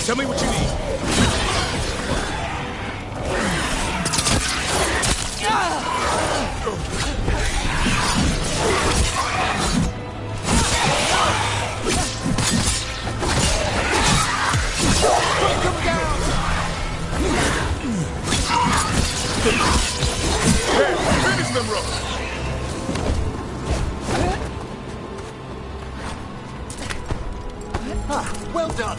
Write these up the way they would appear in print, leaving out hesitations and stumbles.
Tell me what you need. Come down! Hey, finish them ropes! Ah, well done!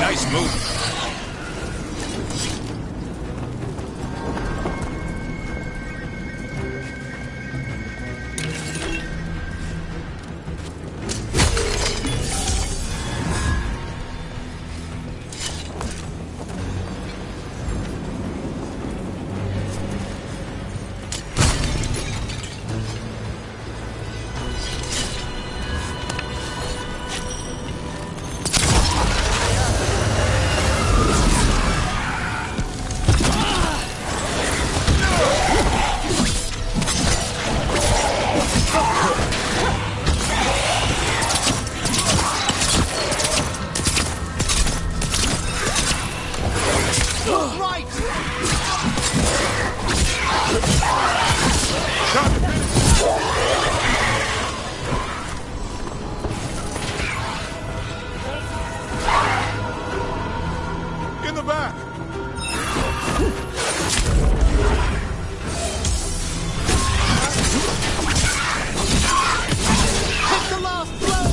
Nice move. In the back! Take the last blow!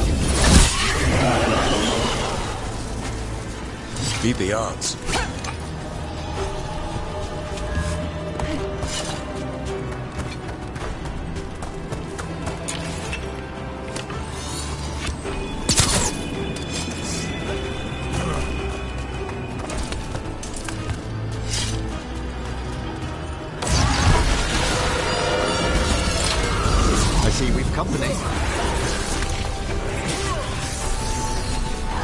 Beat the odds. I see we've company.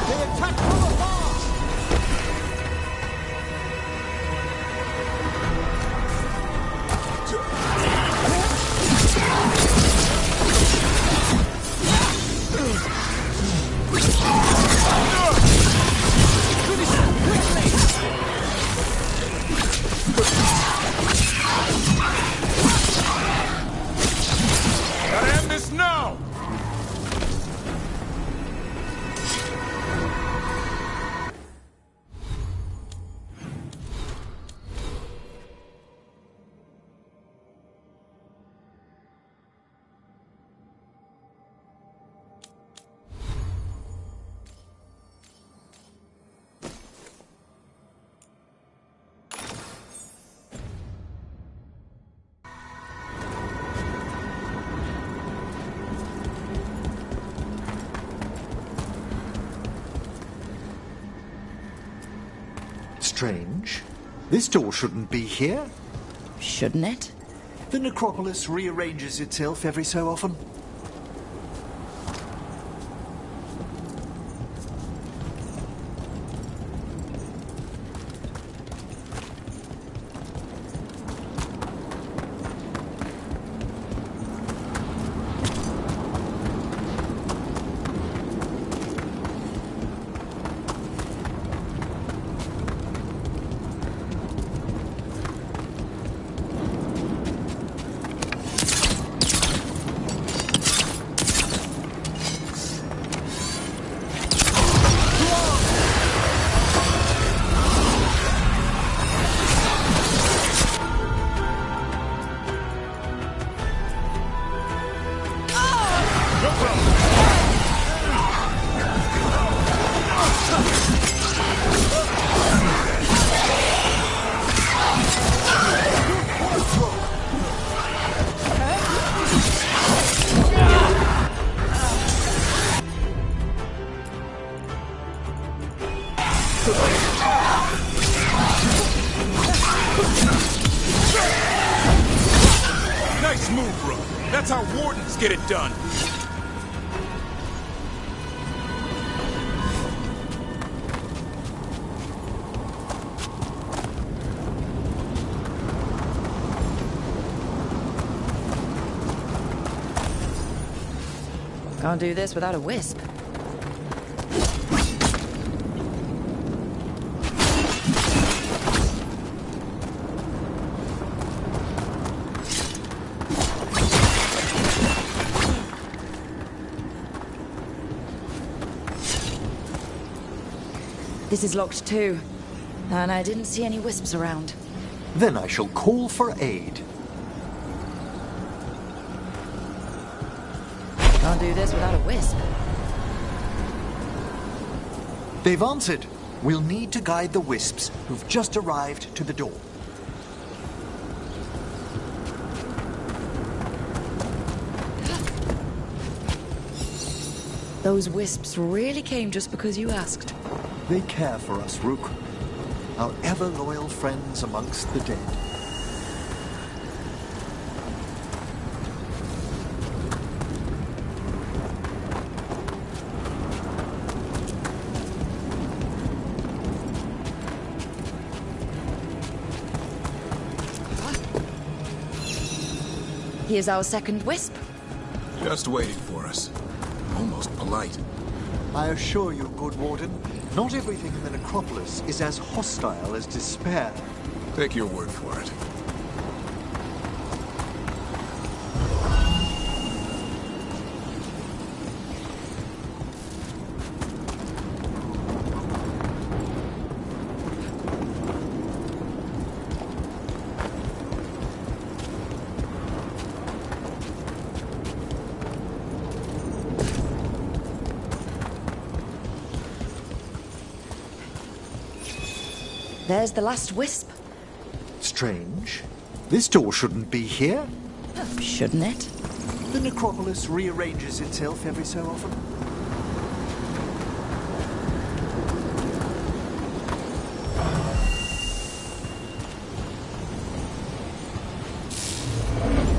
They attack from afar! Finish them quickly! Gotta end this now! Strange. This door shouldn't be here. Shouldn't it? The necropolis rearranges itself every so often. Nice move, bro. That's how wardens get it done. Can't do this without a wisp. This is locked too, and I didn't see any wisps around. Then I shall call for aid. Can't do this without a wisp. They've answered. We'll need to guide the wisps who've just arrived to the door. Those wisps really came just because you asked. They care for us, Rook. Our ever-loyal friends amongst the dead. Here's our second wisp. Just waiting for us. Almost polite. I assure you, good warden, not everything in the necropolis is as hostile as despair. Take your word for it. There's the last wisp. Strange. This door shouldn't be here. Shouldn't it? The necropolis rearranges itself every so often.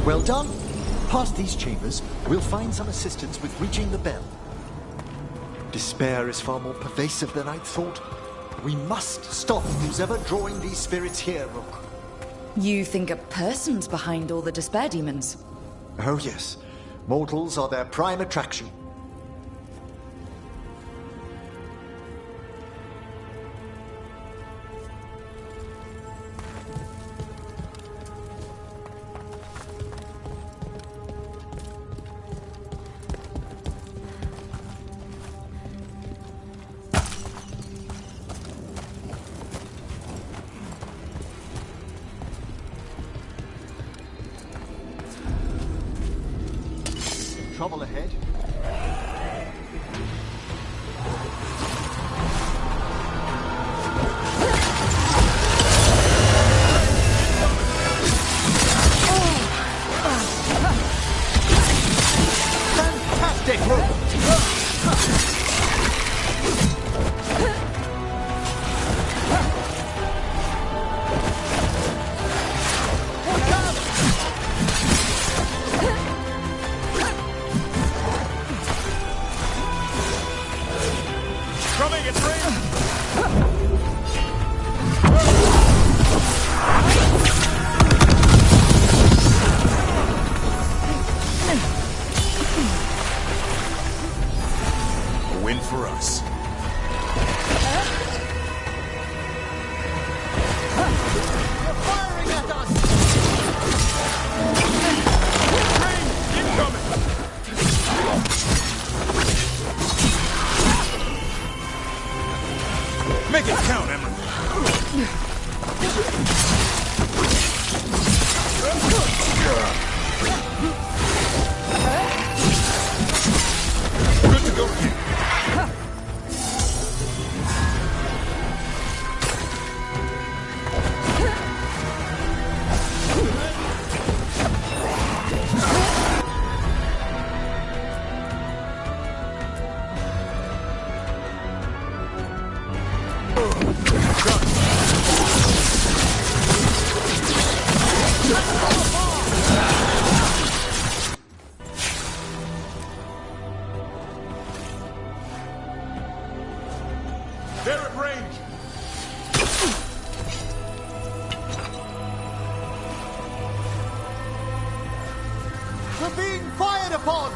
Well done. Past these chambers, we'll find some assistance with reaching the bell. Despair is far more pervasive than I'd thought. We must stop who's ever drawing these spirits here, Rook. You think a person's behind all the despair demons? Oh yes, mortals are their prime attraction. Trouble ahead. Fantastic move! win for us. They're firing at us! Incoming! Make it count, Emerald. Good to go here. They're at range. We're being fired upon!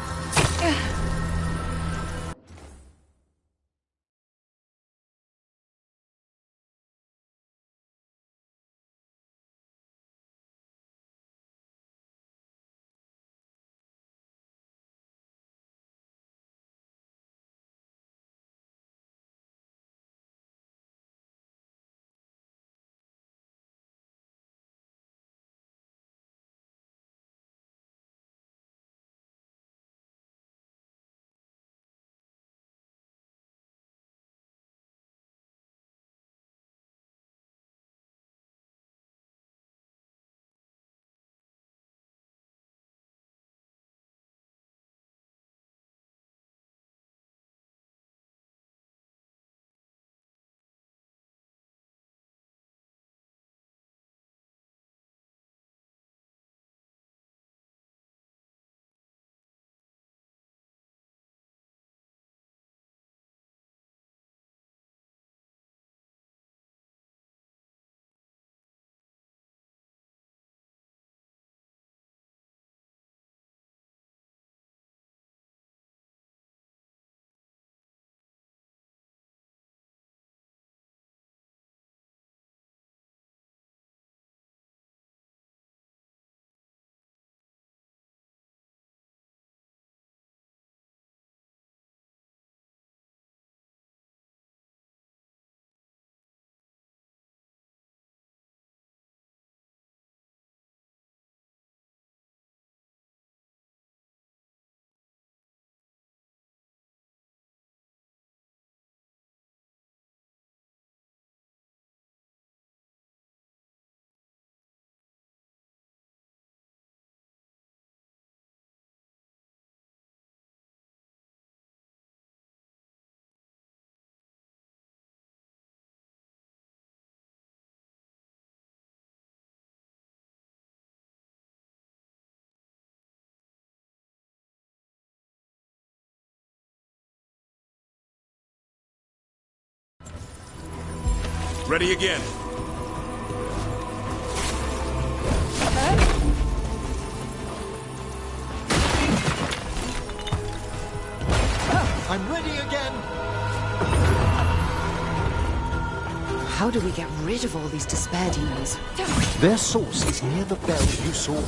Ready again. I'm ready again! How do we get rid of all these despair demons? Their source is near the bell you saw.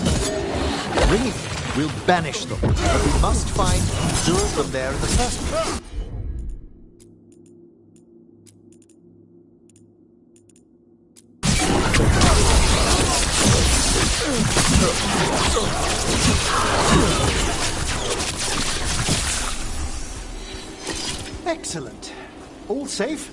Ringing it will banish them, but we must find who lured them there in the first place. Excellent. All safe?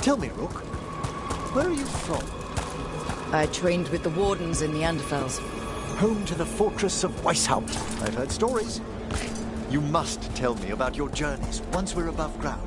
Tell me, Rook, where are you from? I trained with the wardens in the Anderfels. Home to the fortress of Weishaupt. I've heard stories. You must tell me about your journeys once we're above ground.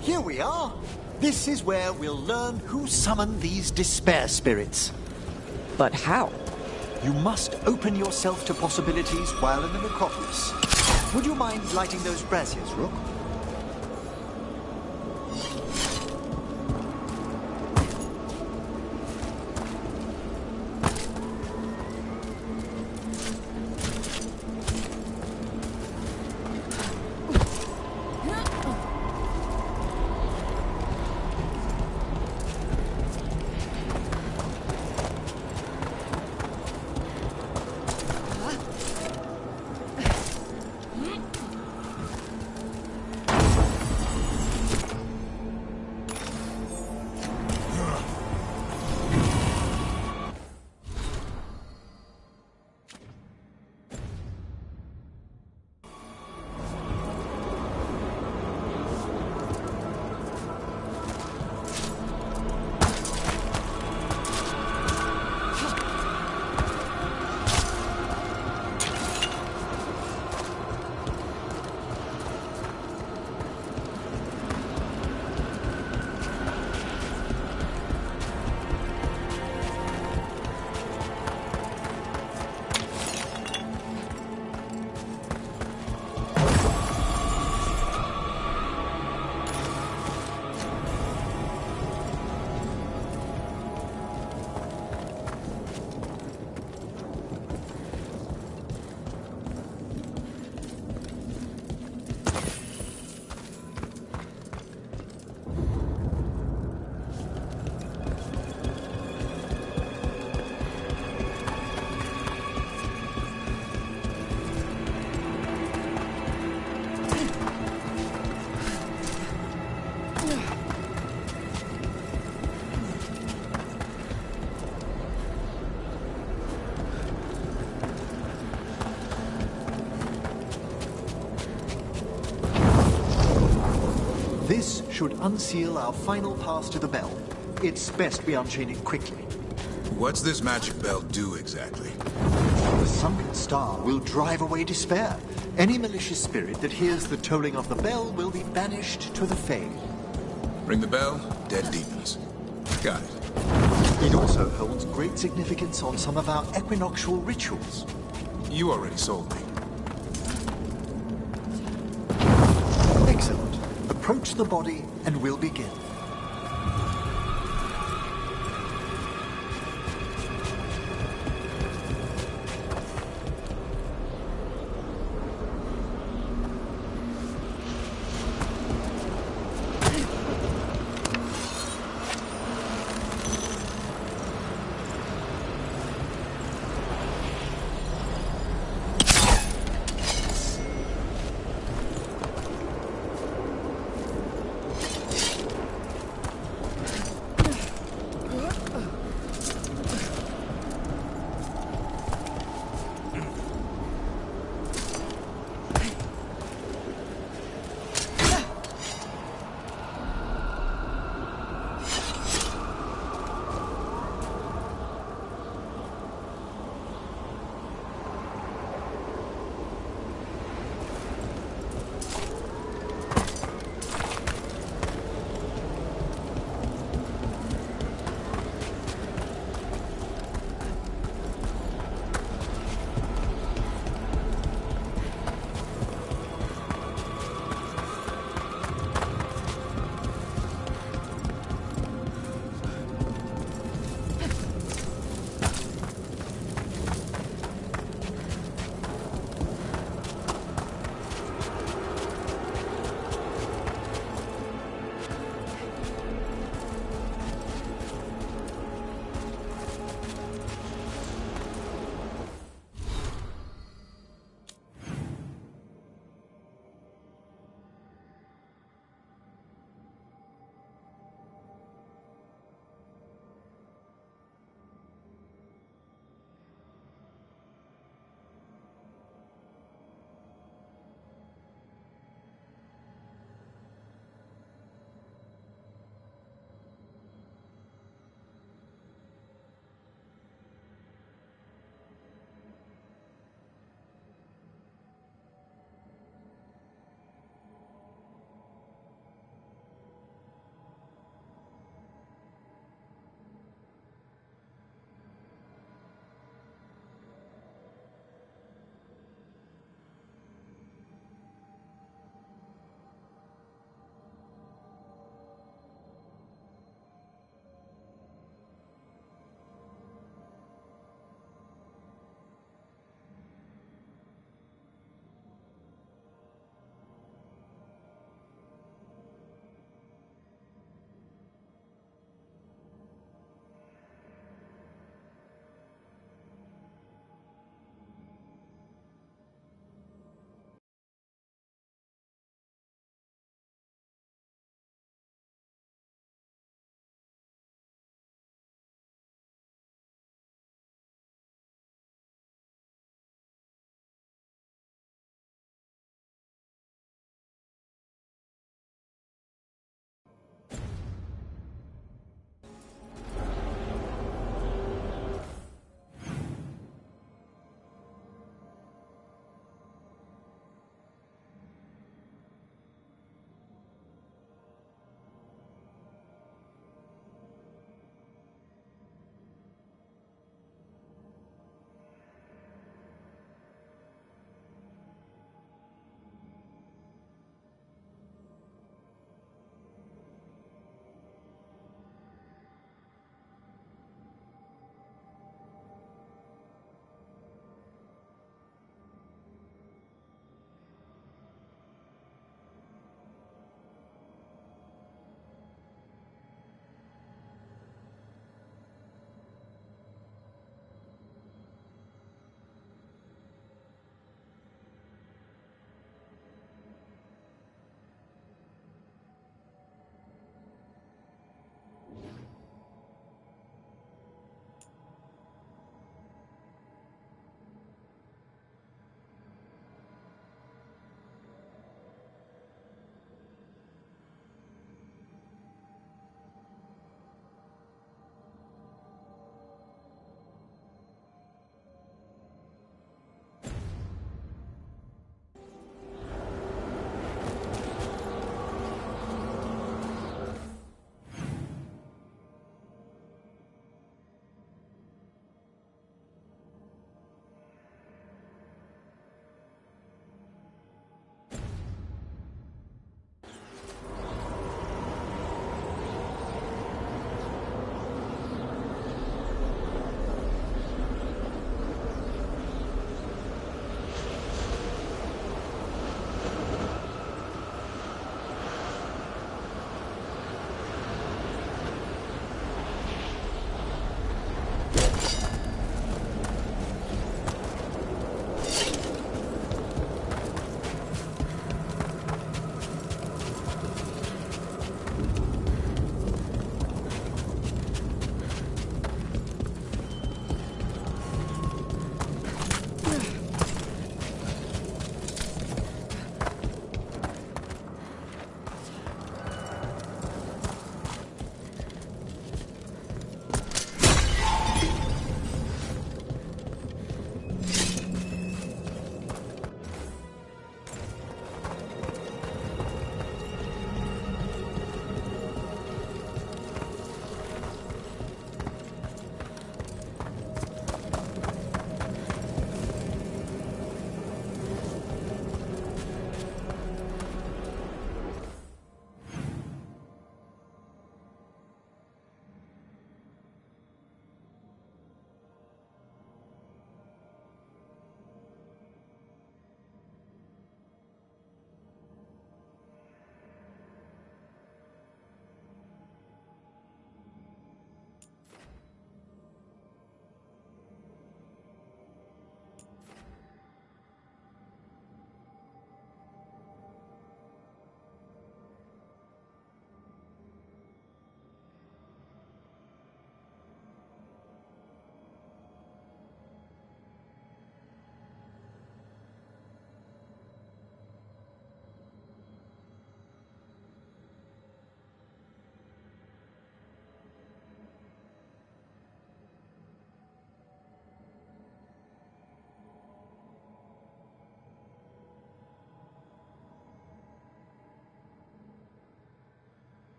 Here we are. This is where we'll learn who summoned these despair spirits. But how? You must open yourself to possibilities while in the necropolis. Would you mind lighting those braziers, Rook? This should unseal our final pass to the bell. It's best we unchain it quickly. What's this magic bell do exactly? The sunken star will drive away despair. Any malicious spirit that hears the tolling of the bell will be banished to the Fade. Ring the bell, dead deepens. Got it. It also holds great significance on some of our equinoctial rituals. You already sold me. Excellent. Approach the body and we'll begin.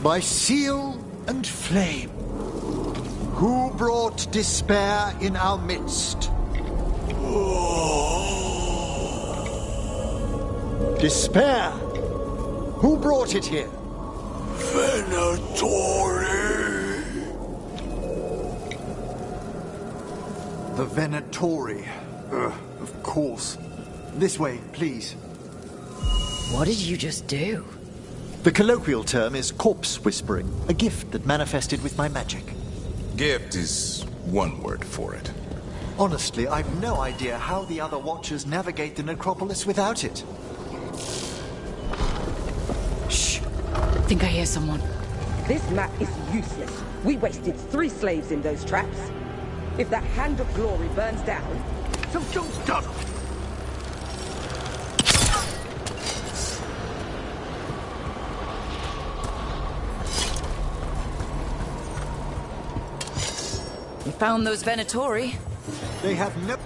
by seal and flame. Who brought despair in our midst? Despair? Who brought it here? Venatori. The Venatori. Of course. This way, please. What did you just do? The colloquial term is corpse whispering, a gift that manifested with my magic. Gift is one word for it. Honestly, I've no idea how the other Watchers navigate the necropolis without it. Shh. Think I hear someone. This map is useless. We wasted 3 slaves in those traps. If that Hand of Glory burns down, some job's done. We found those Venatori. They have no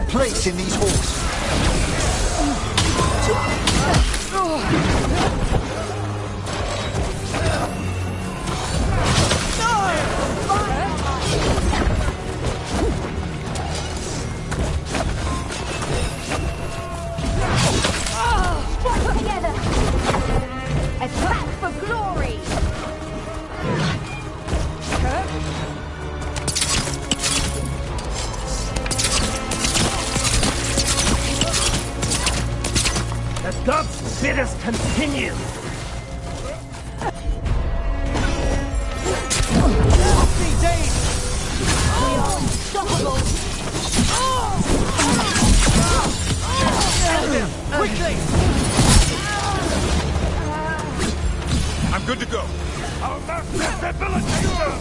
place in these halls. Work together! Attack for glory! The gods bid us continue! These days! We are unstoppable! Quickly! I'm good to go. Our master's debilitator!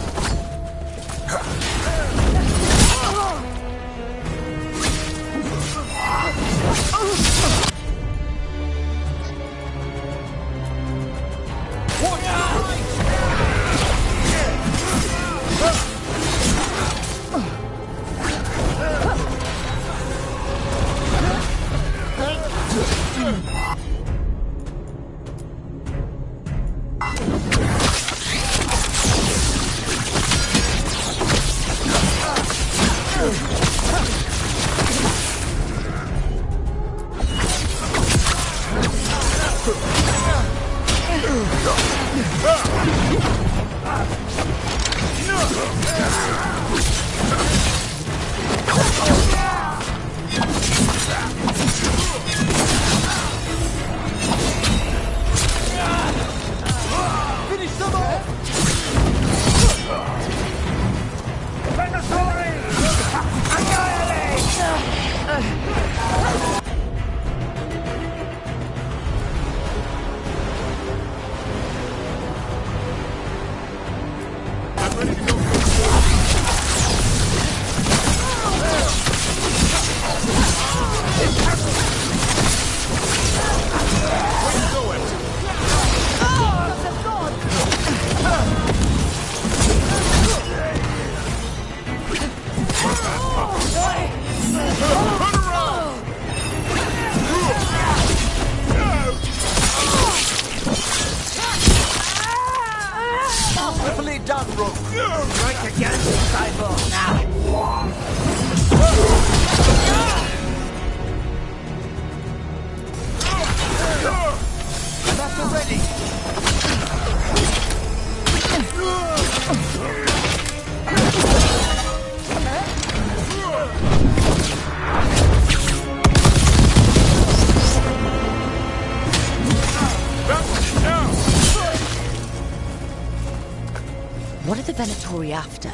What are the Venatori after?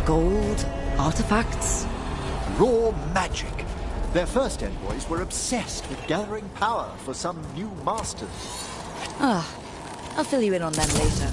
Gold? Artifacts? Raw magic. Their first envoys were obsessed with gathering power for some new masters. Ah, I'll fill you in on them later.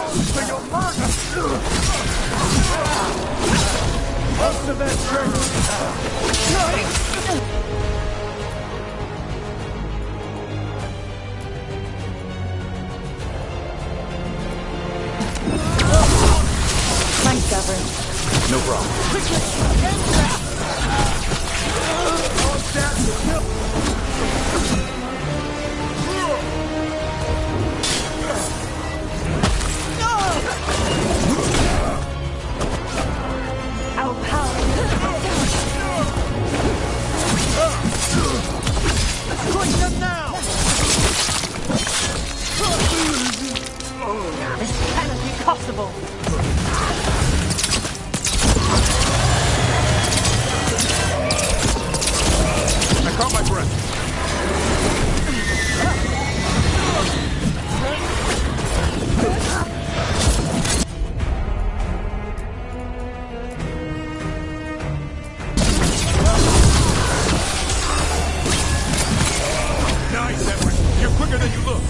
For your murder! What's the best Thanks, Gavin. No problem. Our power. Crush them now! This cannot be possible. I caught my breath. Nice, Edward. You're quicker than you look.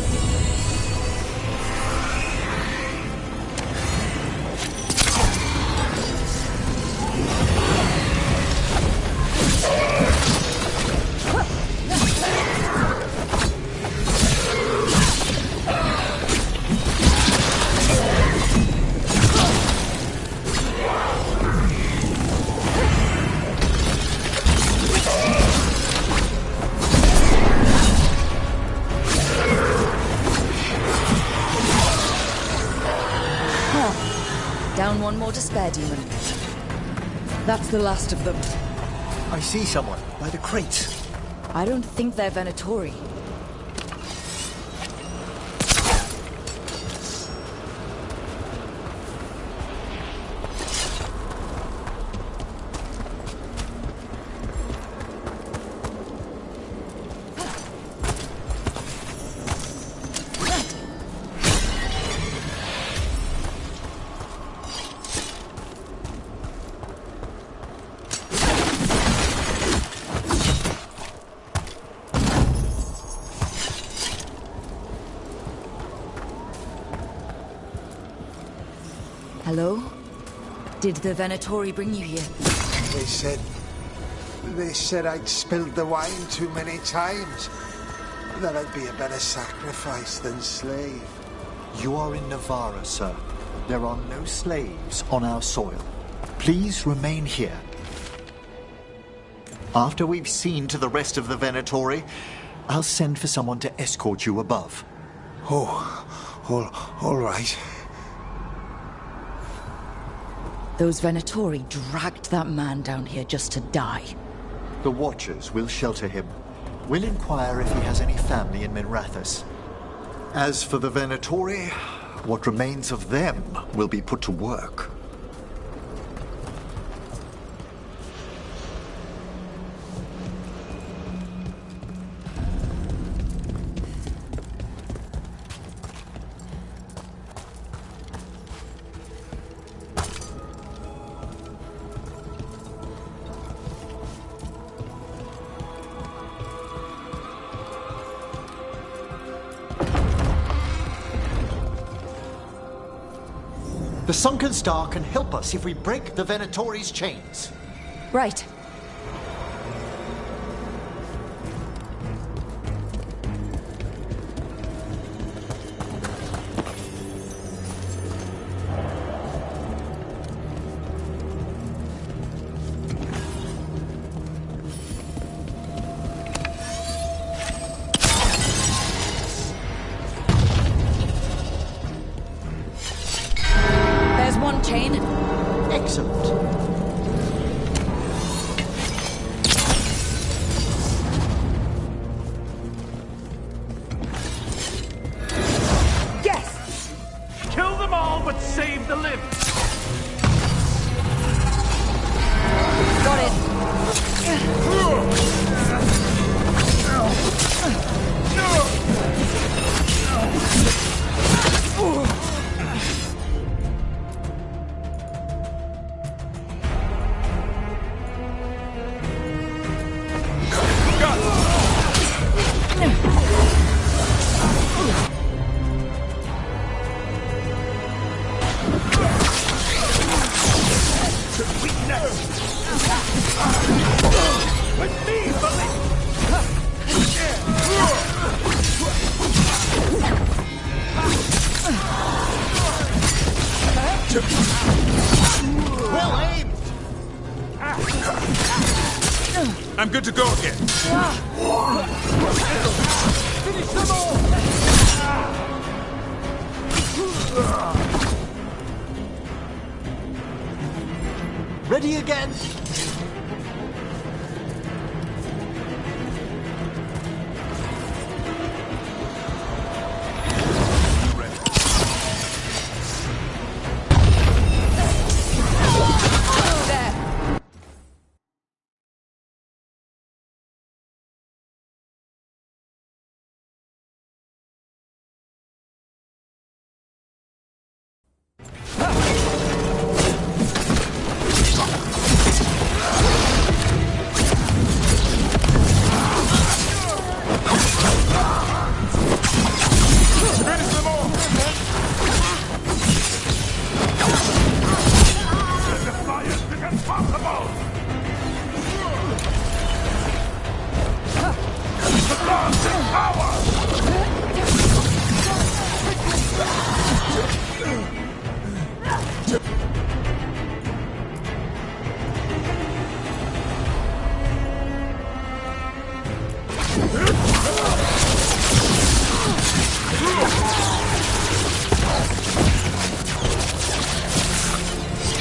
Down one more despair demon. That's the last of them. I see someone by the crates. I don't think they're Venatori. Hello? Did the Venatori bring you here? They said I'd spilled the wine too many times. That I'd be a better sacrifice than slave. You are in Navarra, sir. There are no slaves on our soil. Please remain here. After we've seen to the rest of the Venatori, I'll send for someone to escort you above. All right. Those Venatori dragged that man down here just to die. The Watchers will shelter him. We'll inquire if he has any family in Minrathous. As for the Venatori, what remains of them will be put to work. The Sunken Star can help us if we break the Venatori's chains. Right. There's one chain. Excellent. I'm good to go again. Finish them all! Ready again?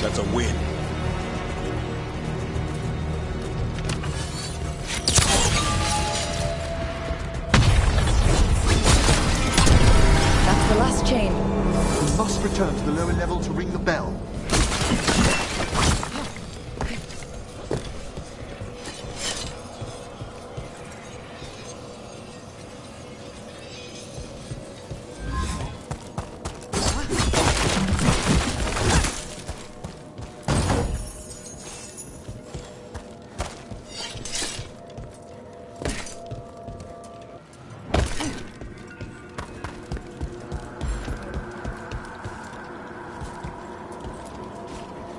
That's a win. That's the last chain. We must return to the lower level to ring the bell.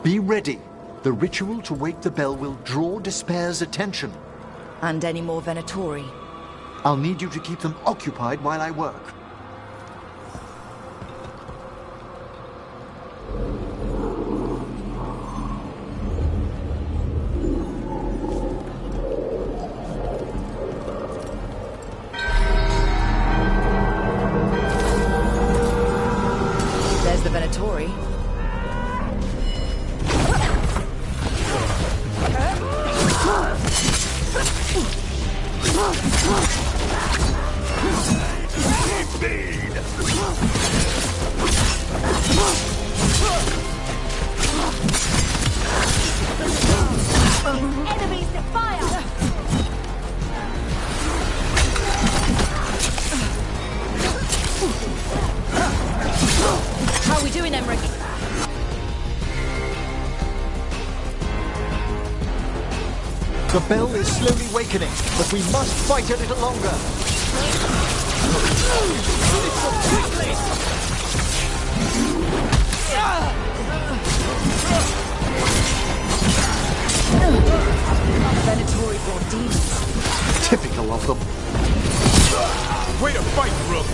Be ready. The ritual to wake the bell will draw Despair's attention. And any more Venatori. I'll need you to keep them occupied while I work. There's the Venatori. Enemies to fire! How are we doing, Emmerich? The bell is slowly wakening, but we must fight a little longer. Venatori brought demons. Typical of them. Way to fight, Rook!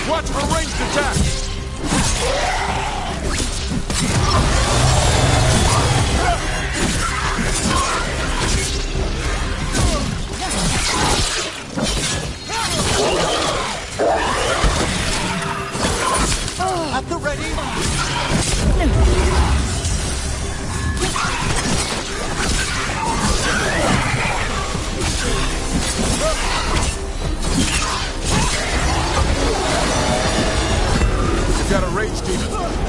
Watch for ranged attacks! At the ready! Got a rage demon.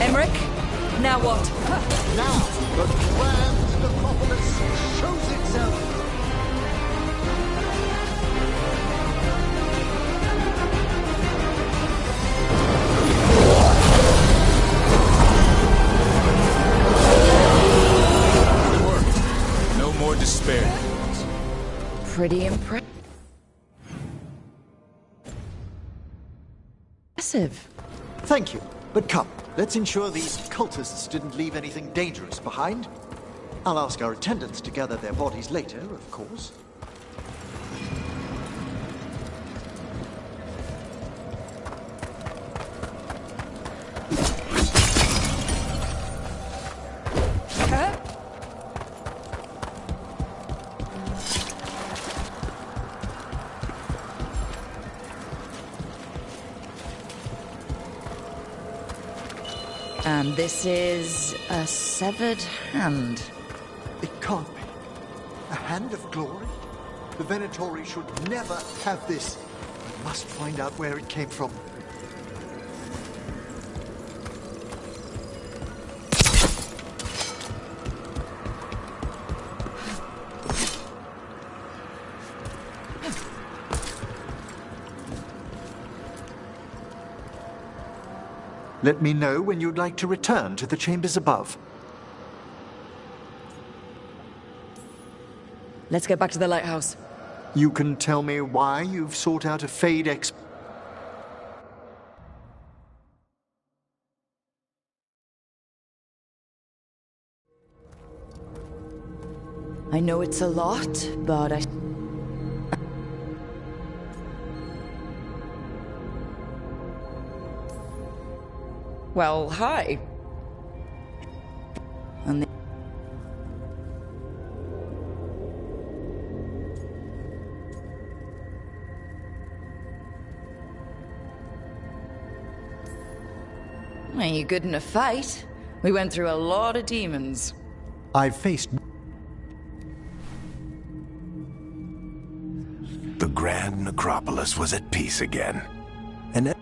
Emmerich, now what? Now, the grand necropolis shows itself. It worked. No more despair. Pretty impressive. Thank you. But come, let's ensure these cultists didn't leave anything dangerous behind. I'll ask our attendants to gather their bodies later, of course. And this is a severed hand. It can't be. A hand of glory? The Venatori should never have this. We must find out where it came from. Let me know when you'd like to return to the chambers above. Let's get back to the lighthouse. You can tell me why you've sought out a Fade expert. I know it's a lot, but I... Well, hi. And Are you good in a fight? We went through a lot of demons. I've faced... The Grand Necropolis was at peace again. And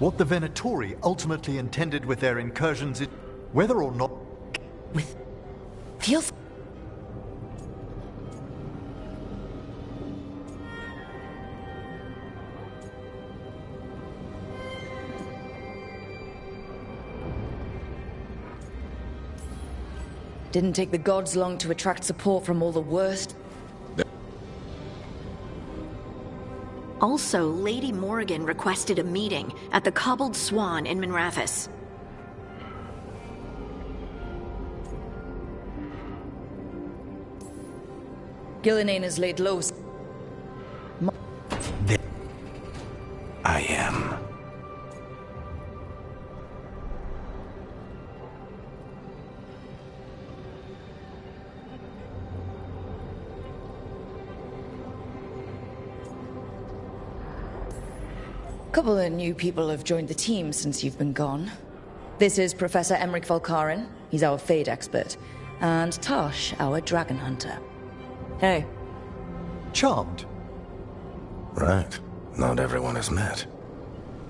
What the Venatori ultimately intended with their incursions is whether or not... With... feels... Didn't take the gods long to attract support from all the worst. Also, Lady Morrigan requested a meeting at the Cobbled Swan in Minrathous. Gillinane has laid low. I am. A couple of new people have joined the team since you've been gone. This is Professor Emmerich Valkarin. He's our Fade expert. And Tosh, our dragon hunter. Hey. Charmed. Right. Not everyone has met.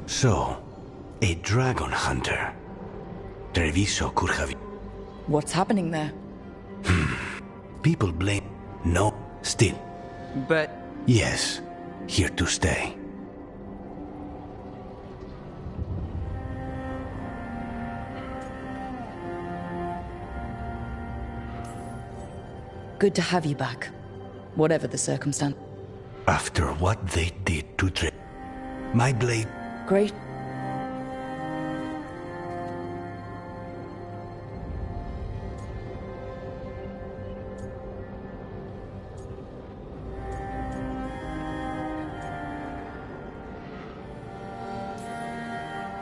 So, a dragon hunter. Treviso could have... What's happening there? People blame... No, still. But Yes, here to stay. Good to have you back. Whatever the circumstance. After what they did to my blade... Great.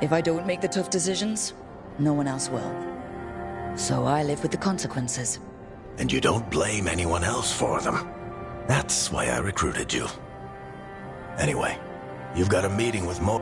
If I don't make the tough decisions, no one else will. So I live with the consequences. And you don't blame anyone else for them. That's why I recruited you. Anyway, you've got a meeting with Mo...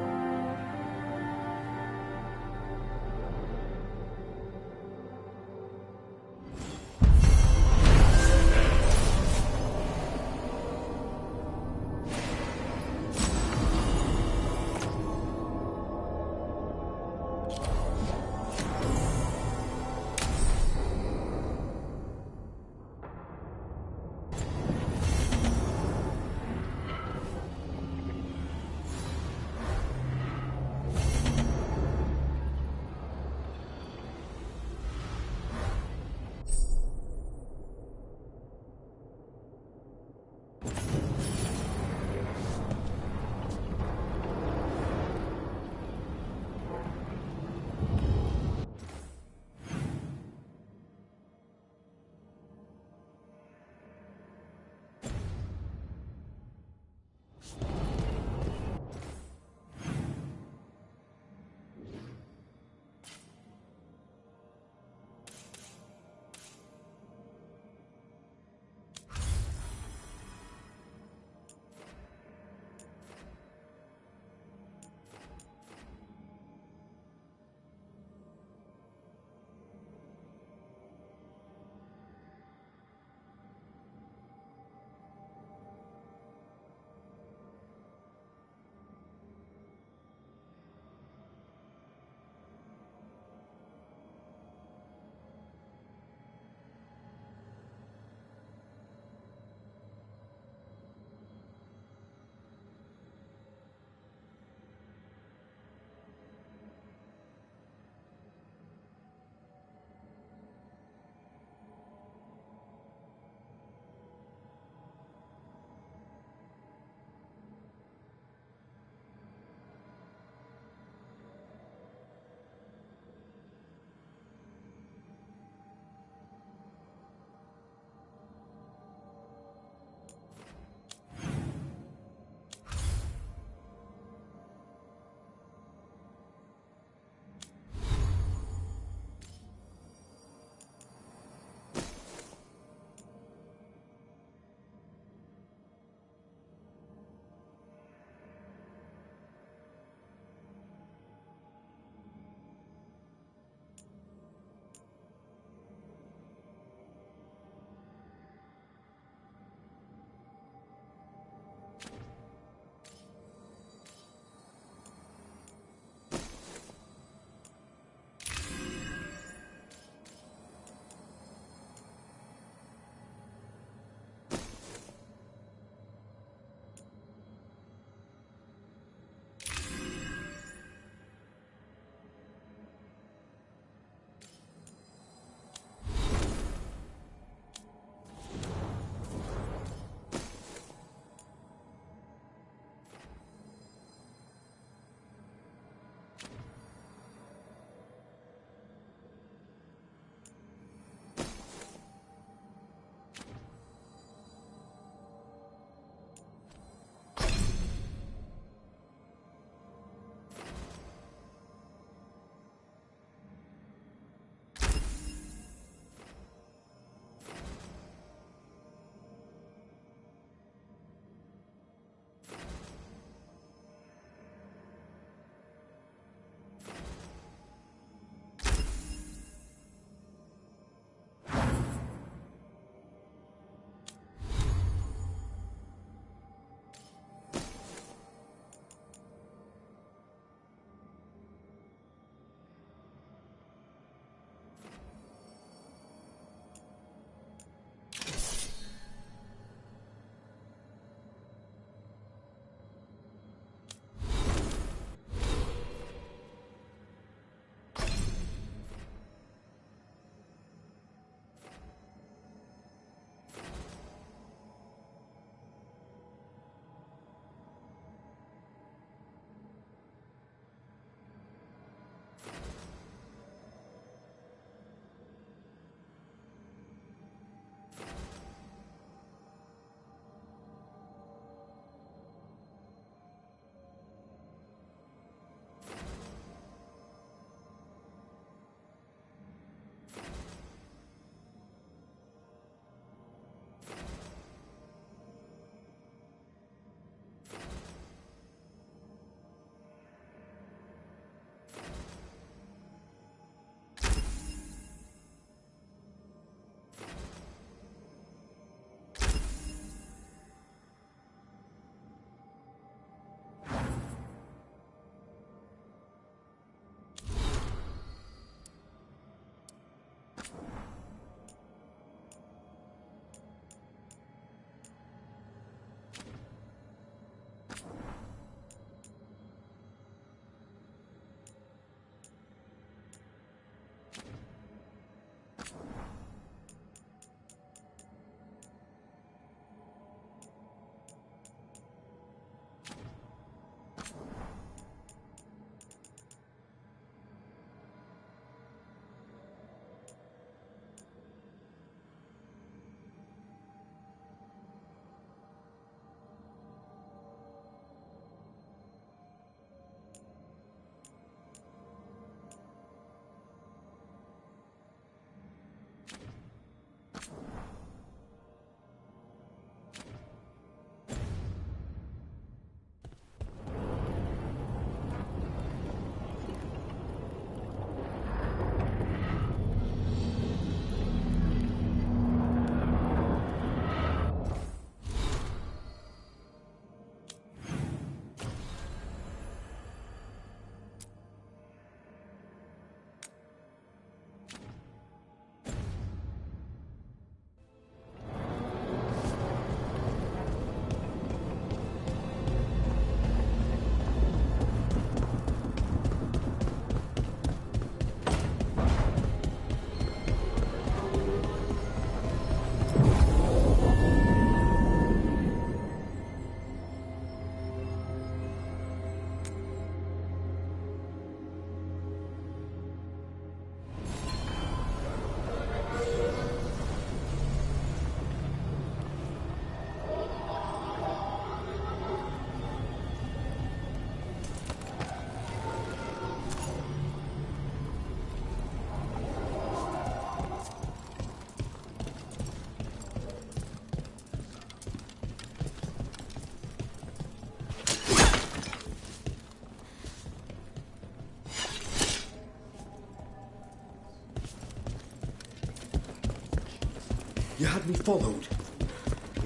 You had me followed.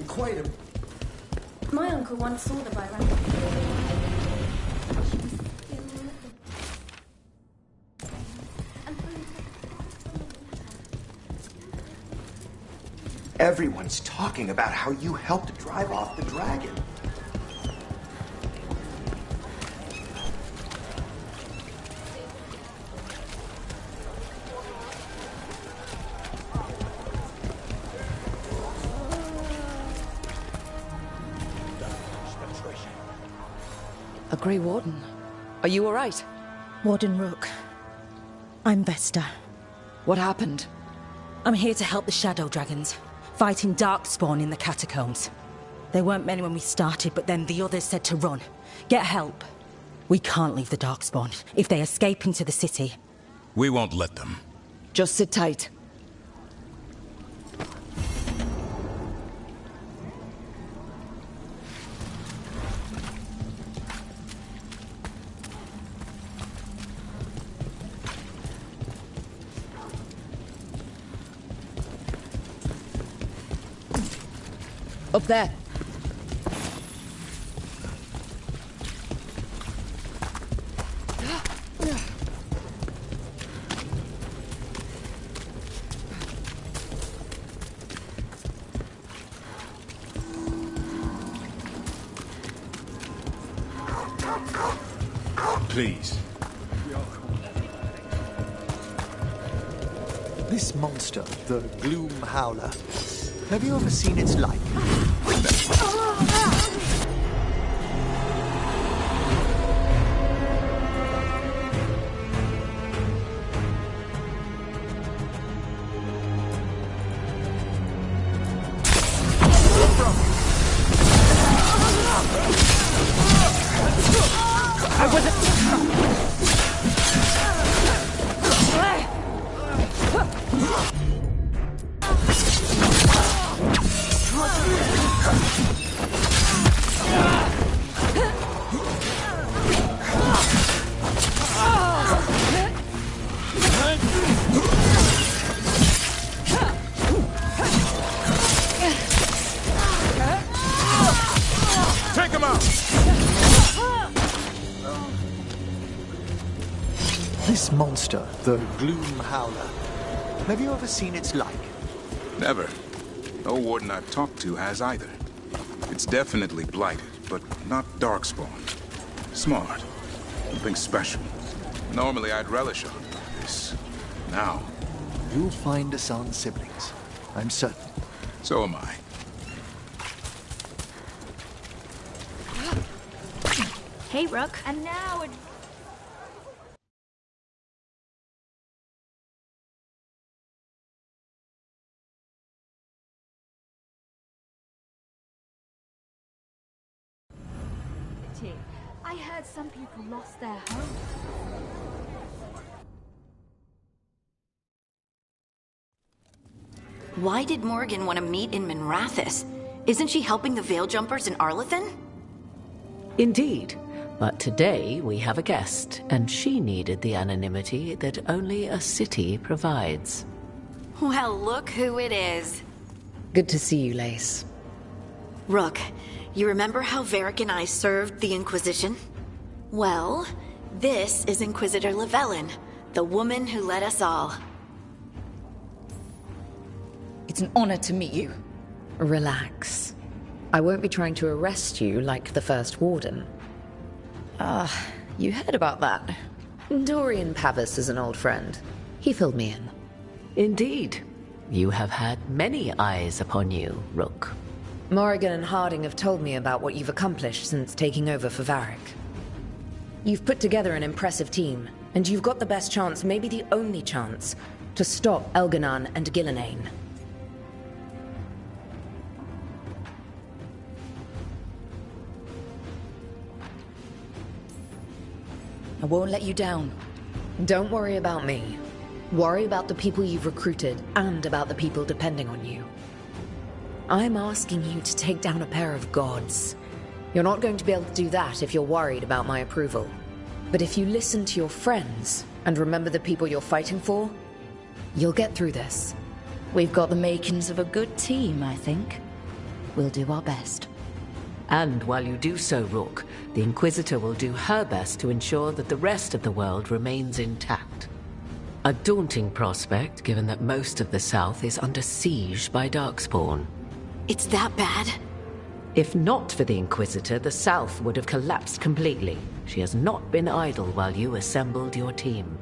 Quite a... My uncle once saw the Byron. Everyone's talking about how you helped drive off the dragon. A Grey Warden. Are you all right? Warden Rook. I'm Vesta. What happened? I'm here to help the Shadow Dragons, fighting Darkspawn in the catacombs. There weren't many when we started, but then the others said to run. Get help. We can't leave the Darkspawn. If they escape into the city... We won't let them. Just sit tight. Up there. Please. This monster, the Gloom Howler, have you ever seen its like? This monster, the Gloom Howler, have you ever seen its like? Never. No warden I've talked to has either. It's definitely blighted, but not Darkspawn. Smart. Something special. Normally I'd relish on this. Now... You'll find Asan's siblings. I'm certain. So am I. Hey, Rook. And now... I heard some people lost their home. Why did Morgan want to meet in Minrathous? Isn't she helping the Veil Jumpers in Arlathan? Indeed. But today we have a guest, and she needed the anonymity that only a city provides. Well, look who it is. Good to see you, Lace. Rook, you remember how Varric and I served the Inquisition? Well, this is Inquisitor Llewellyn, the woman who led us all. It's an honor to meet you. Relax. I won't be trying to arrest you like the First Warden. You heard about that. Dorian Pavis is an old friend. He filled me in. Indeed. You have had many eyes upon you, Rook. Morrigan and Harding have told me about what you've accomplished since taking over for Varric. You've put together an impressive team, and you've got the best chance, maybe the only chance, to stop Elganon and Gillenane. I won't let you down. Don't worry about me. Worry about the people you've recruited, and about the people depending on you. I'm asking you to take down a pair of gods. You're not going to be able to do that if you're worried about my approval. But if you listen to your friends, and remember the people you're fighting for, you'll get through this. We've got the makings of a good team, I think. We'll do our best. And while you do so, Rook, the Inquisitor will do her best to ensure that the rest of the world remains intact. A daunting prospect, given that most of the South is under siege by Darkspawn. It's that bad? If not for the Inquisitor, the South would have collapsed completely. She has not been idle while you assembled your team.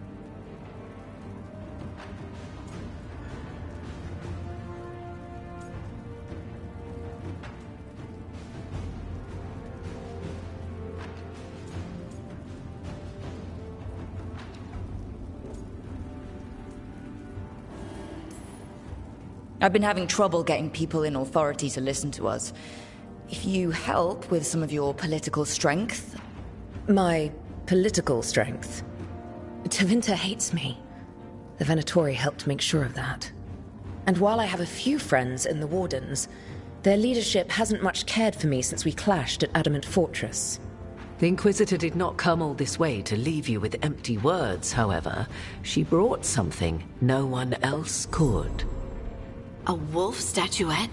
I've been having trouble getting people in authority to listen to us. If you help with some of your political strength... My political strength? Tevinter hates me. The Venatori helped make sure of that. And while I have a few friends in the Wardens, their leadership hasn't much cared for me since we clashed at Adamant Fortress. The Inquisitor did not come all this way to leave you with empty words, however. She brought something no one else could. A wolf statuette?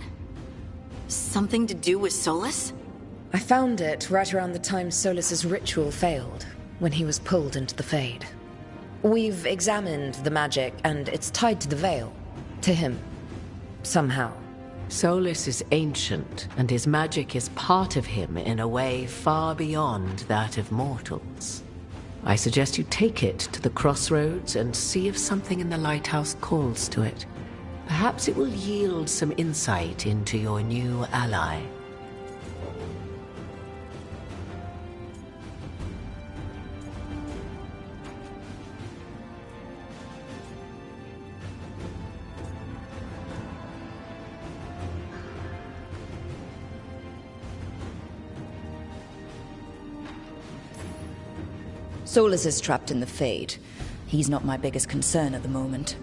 Something to do with Solus? I found it right around the time Solus's ritual failed, when he was pulled into the Fade. We've examined the magic, and it's tied to the veil. To him. Somehow. Solus is ancient, and his magic is part of him in a way far beyond that of mortals. I suggest you take it to the crossroads and see if something in the lighthouse calls to it. Perhaps it will yield some insight into your new ally. Solus is trapped in the Fade. He's not my biggest concern at the moment.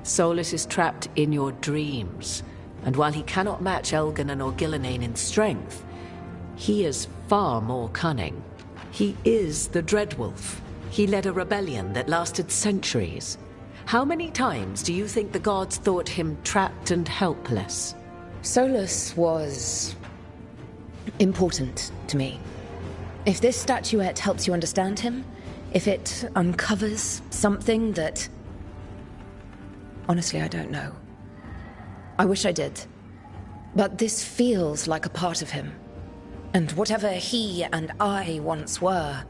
Solus is trapped in your dreams, and while he cannot match Elganon or Gillenane in strength, he is far more cunning. He is the Dreadwolf. He led a rebellion that lasted centuries. How many times do you think the gods thought him trapped and helpless? Solus was... important to me. If this statuette helps you understand him, if it uncovers something that... Honestly, I don't know. I wish I did. But this feels like a part of him. And whatever he and I once were,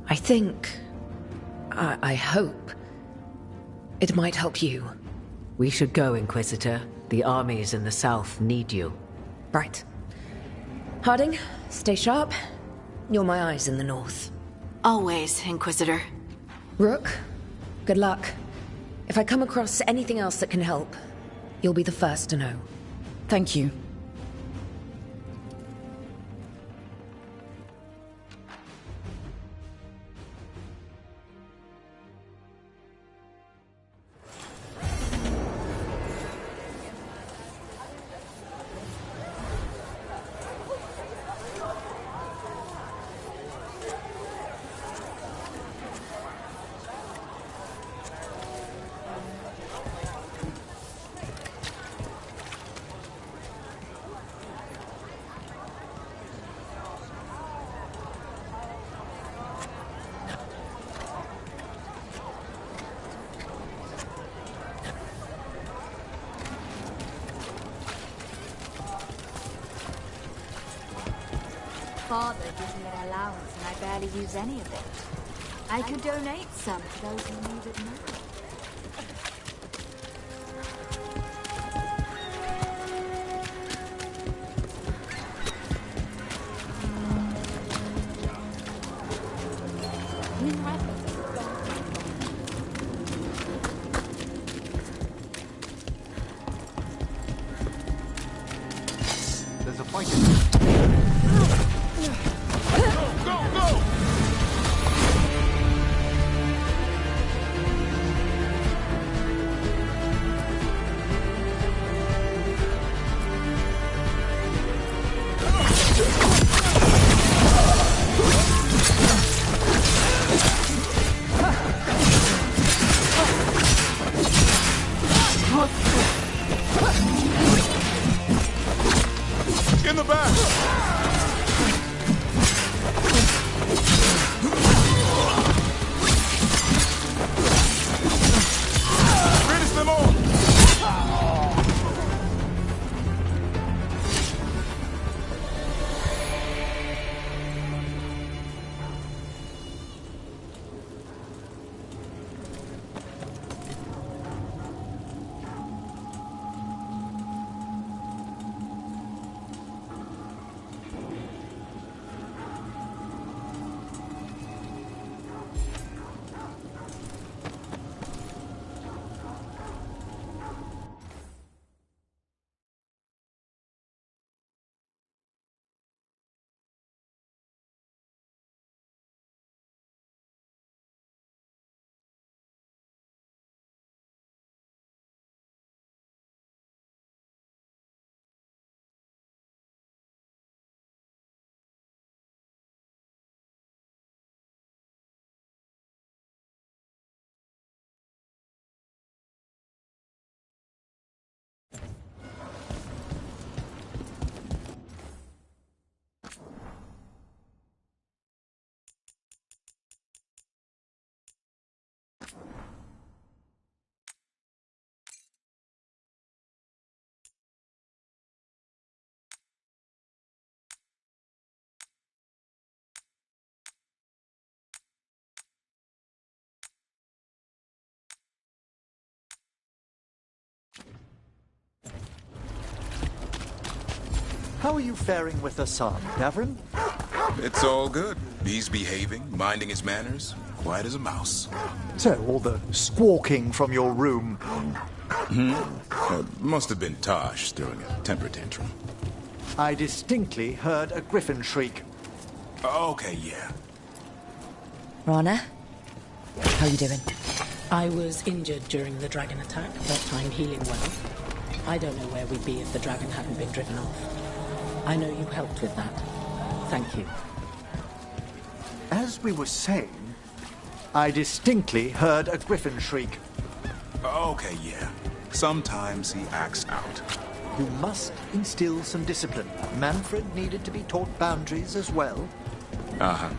I think... I hope... it might help you. We should go, Inquisitor. The armies in the south need you. Right. Harding, stay sharp. You're my eyes in the north. Always, Inquisitor. Rook, good luck. If I come across anything else that can help, you'll be the first to know. Thank you. Father gives me an allowance and I barely use any of it. I could donate some to those who need it now. There's a fight. In the back! Finish them all! How are you faring with Hassan, Davrin? It's all good. He's behaving, minding his manners, quiet as a mouse. So, all the squawking from your room. Must have been Tosh throwing a temper tantrum. I distinctly heard a griffin shriek. Okay, yeah. Rana? How you doing? I was injured during the dragon attack, but I'm healing well. I don't know where we'd be if the dragon hadn't been driven off. I know you helped with that. Thank you. As we were saying, I distinctly heard a griffin shriek. Okay, yeah. Sometimes he acts out. You must instill some discipline. Manfred needed to be taught boundaries as well. Uh-huh.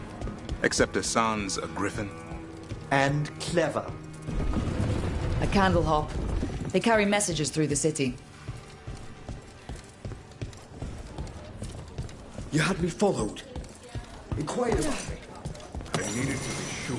Except Hassan's a griffin. And clever. A candle hop. They carry messages through the city. You had me followed. Inquire about me. I needed to be sure.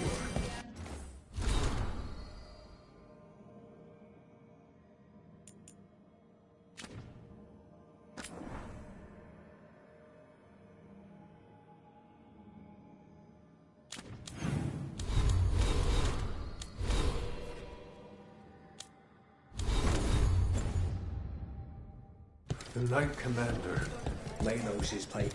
The Knight Commander. Lay knows his plight.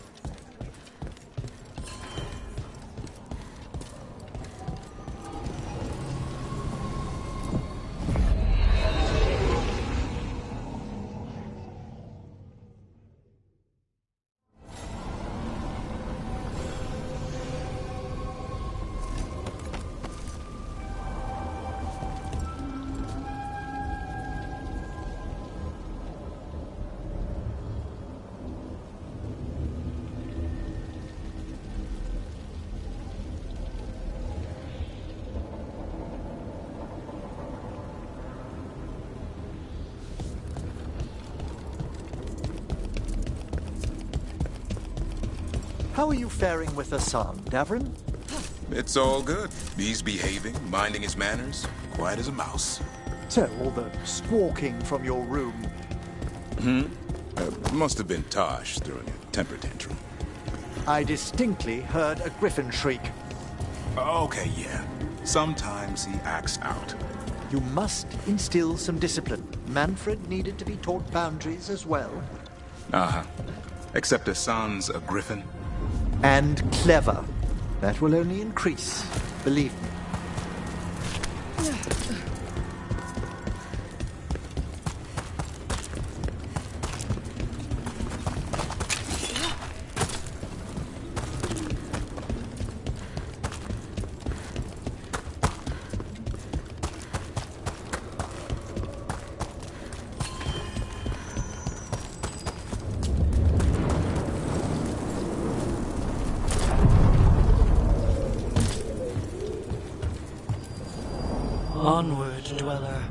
How are you faring with Hassan, Davrin? It's all good. He's behaving, minding his manners, quiet as a mouse. So, all the squawking from your room. Must have been Tosh throwing a temper tantrum. I distinctly heard a griffin shriek. Okay, yeah. Sometimes he acts out. You must instill some discipline. Manfred needed to be taught boundaries as well. Uh-huh. Except Hassan's a griffin. And clever. That will only increase, believe me. Dweller.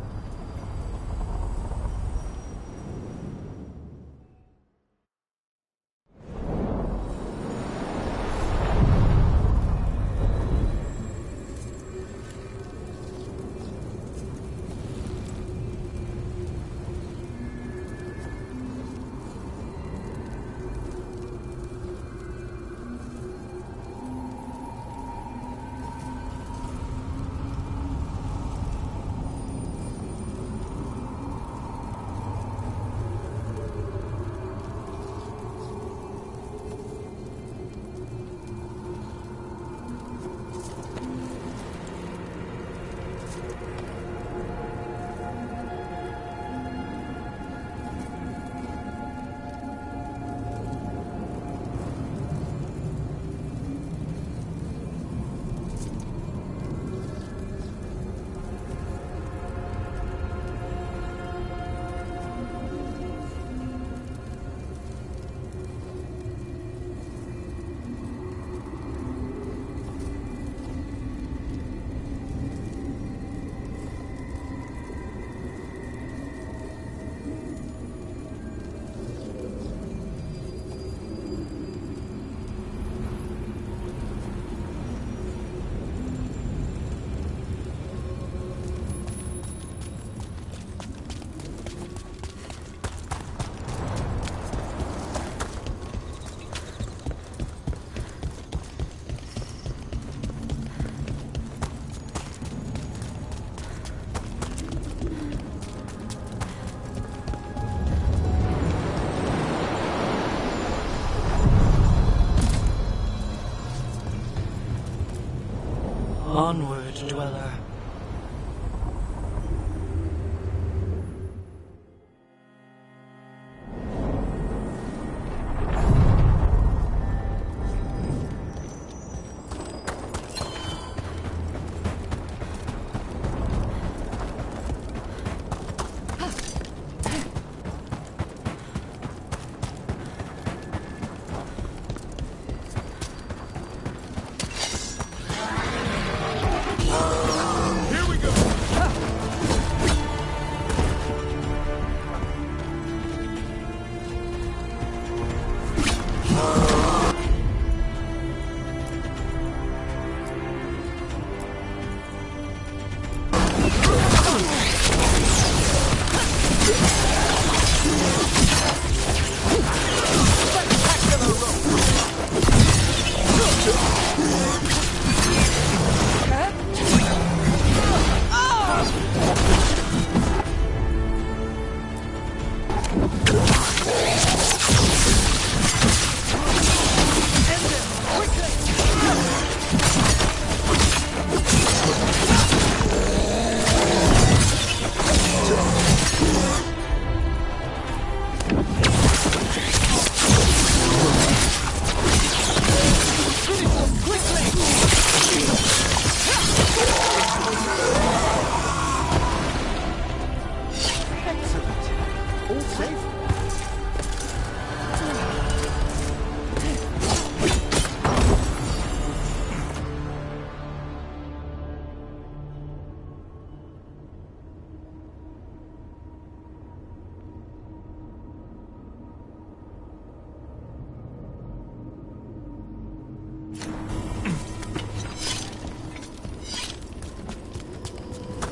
Onward, Dweller.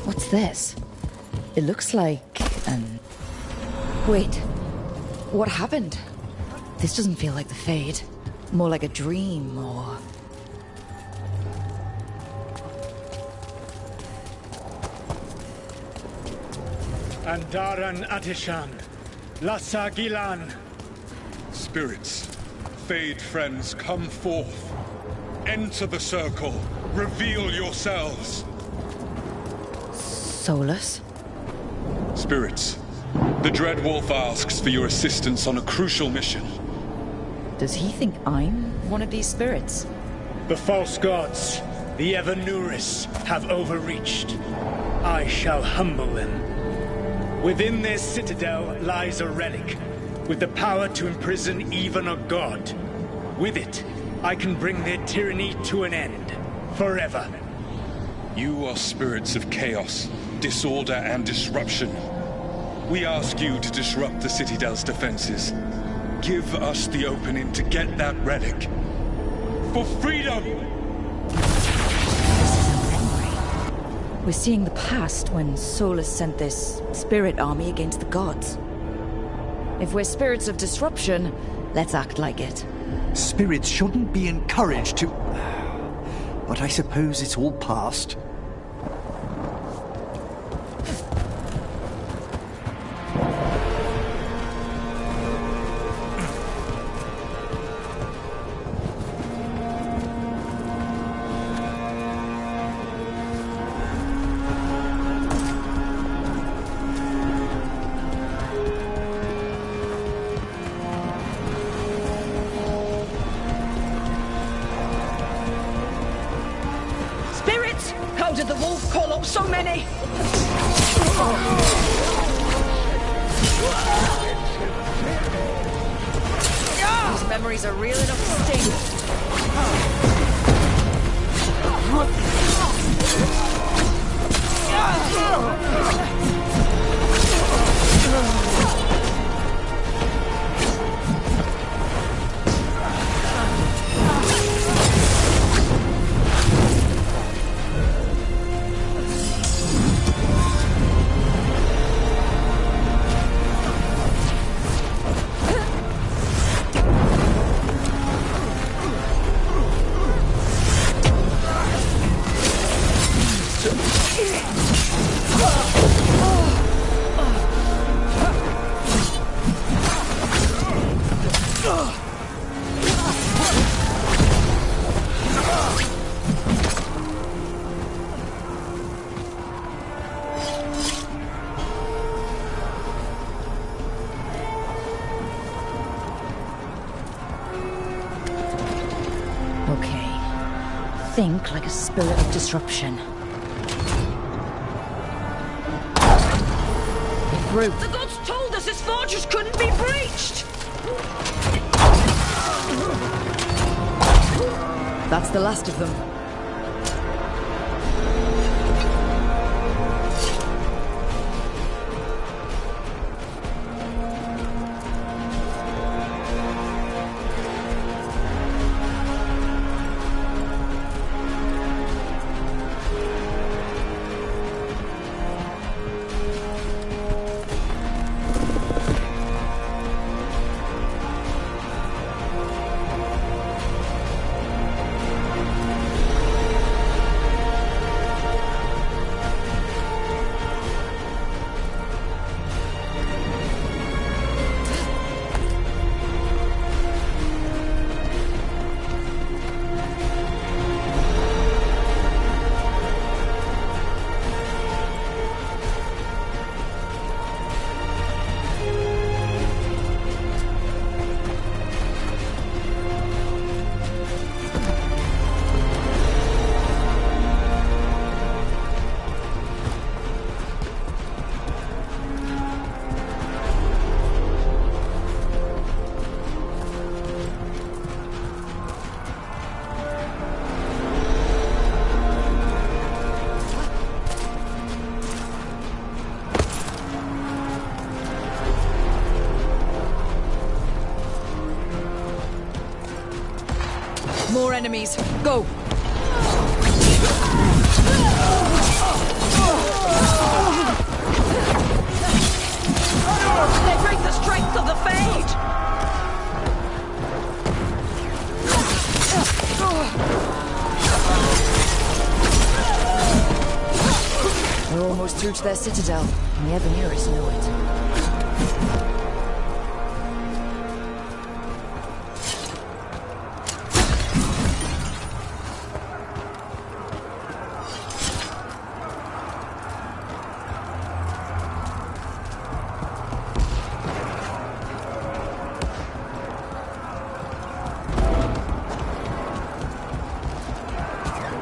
What's this? It looks like Wait. What happened? This doesn't feel like the Fade. More like a dream, or... Andaran Atishan. Lassa Gilan. Spirits, Fade friends, come forth. Enter the circle. Reveal yourselves. Solus? Spirits, the Dread Wolf asks for your assistance on a crucial mission. Does he think I'm one of these spirits? The false gods, the Evanuris, have overreached. I shall humble them. Within their citadel lies a relic, with the power to imprison even a god. With it, I can bring their tyranny to an end, forever. You are spirits of chaos, disorder and disruption. We ask you to disrupt the Citadel's defenses. Give us the opening to get that relic. For freedom! We're seeing the past when Solus sent this spirit army against the gods. If we're spirits of disruption, let's act like it. Spirits shouldn't be encouraged to... But I suppose it's all past. How did the wolf call up so many? These memories are real enough to sting. Think like a spirit of disruption. Through. The gods told us this fortress couldn't be breached! That's the last of them. More enemies. Go! They break the strength of the Fade! We're almost through to their citadel, and the Evanurus know it.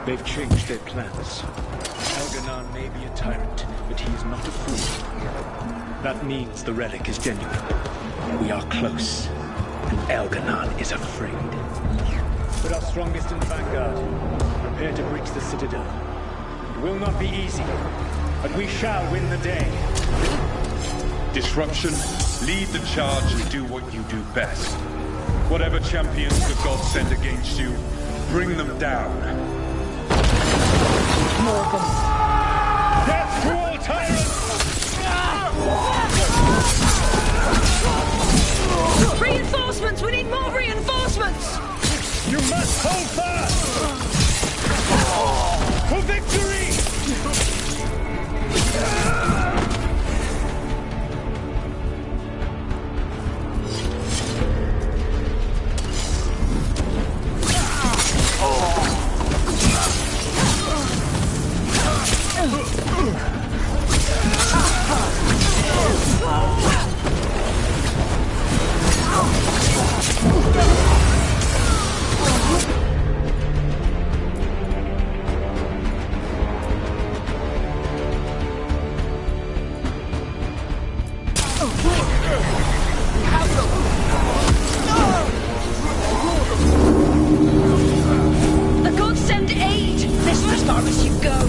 They've changed their plans. Elganon may be a tyrant, but he is not a fool. That means the relic is genuine. We are close, and Elganon is afraid. Put our strongest in the vanguard. Prepare to breach the citadel. It will not be easy, but we shall win the day. Disruption, lead the charge and do what you do best. Whatever champions the gods send against you, bring them down. Death to all tyrants! Reinforcements! We need more reinforcements! You must hold fast! For victory! The gods send aid! This is as far as you go!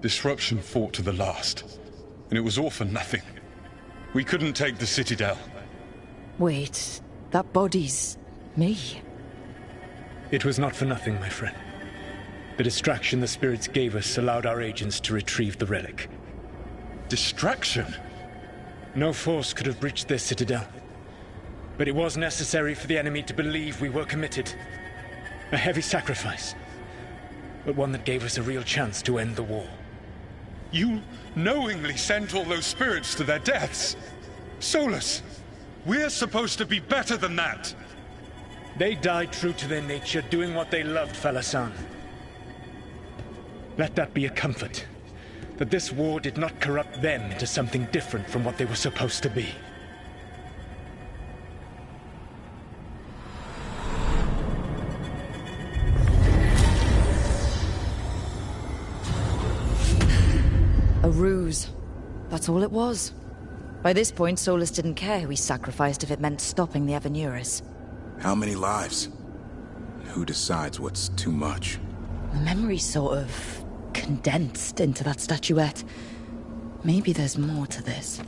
Disruption fought to the last, and it was all for nothing. We couldn't take the Citadel. Wait, that body's me. It was not for nothing, my friend. The distraction the spirits gave us allowed our agents to retrieve the relic. Distraction? No force could have breached this Citadel. But it was necessary for the enemy to believe we were committed. A heavy sacrifice, but one that gave us a real chance to end the war. You knowingly sent all those spirits to their deaths. Solus, we're supposed to be better than that. They died true to their nature, doing what they loved, Falasan. Let that be a comfort, that this war did not corrupt them into something different from what they were supposed to be. A ruse. That's all it was. By this point, Solus didn't care who he sacrificed if it meant stopping the Evanuris. How many lives? Who decides what's too much? The memory's sort of condensed into that statuette. Maybe there's more to this.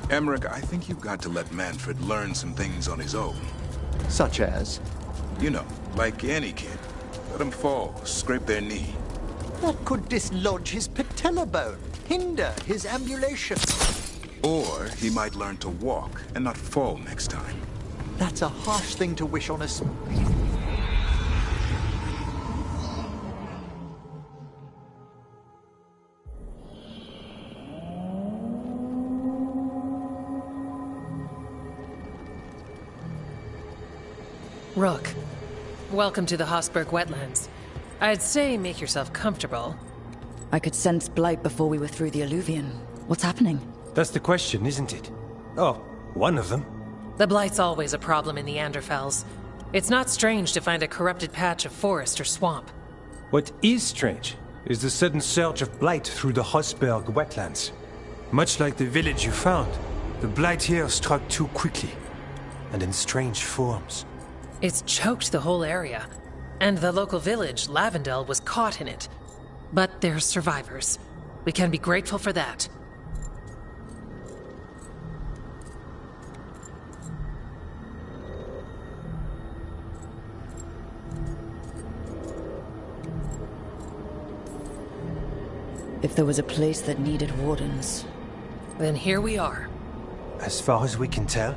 Emmerich, I think you've got to let Manfred learn some things on his own. Such as? You know, like any kid. Let him fall, scrape their knee. That could dislodge his patella bone, hinder his ambulation. Or he might learn to walk and not fall next time. That's a harsh thing to wish on us. Rook, welcome to the Hossberg wetlands. I'd say make yourself comfortable. I could sense blight before we were through the alluvion. What's happening? That's the question, isn't it? Oh, one of them. The blight's always a problem in the Anderfells. It's not strange to find a corrupted patch of forest or swamp. What is strange is the sudden surge of blight through the Hossberg wetlands. Much like the village you found, the blight here struck too quickly, and in strange forms. It's choked the whole area, and the local village, Lavendel, was caught in it. But they're survivors. We can be grateful for that. If there was a place that needed wardens... Then here we are. As far as we can tell,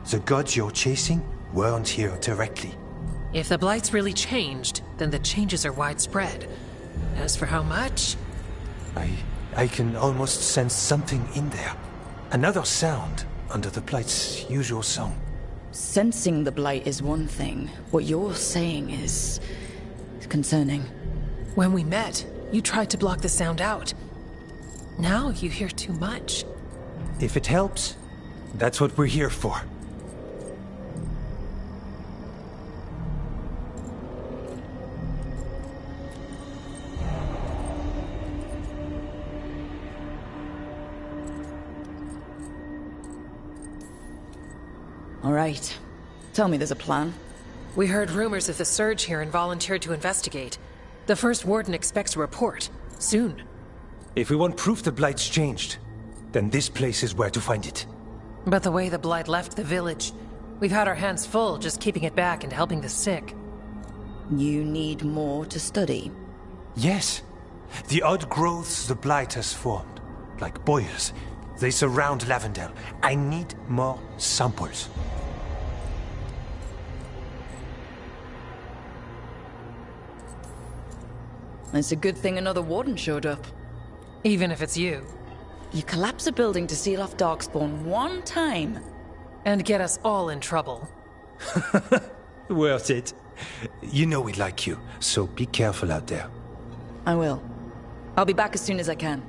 the gods you're chasing weren't here directly. If the blight's really changed, then the changes are widespread. As for how much... I can almost sense something in there. Another sound under the blight's usual song. Sensing the blight is one thing. What you're saying is... concerning. When we met, you tried to block the sound out. Now you hear too much. If it helps, that's what we're here for. All right. Tell me there's a plan. We heard rumors of the surge here and volunteered to investigate. The first warden expects a report. Soon. If we want proof the blight's changed, then this place is where to find it. But the way the blight left the village, we've had our hands full just keeping it back and helping the sick. You need more to study? Yes. The odd growths the blight has formed, like boils, they surround Lavendel. I need more samples. It's a good thing another warden showed up. Even if it's you. You collapse a building to seal off Darkspawn one time. And get us all in trouble. Worth it. You know we like you, so be careful out there. I will. I'll be back as soon as I can.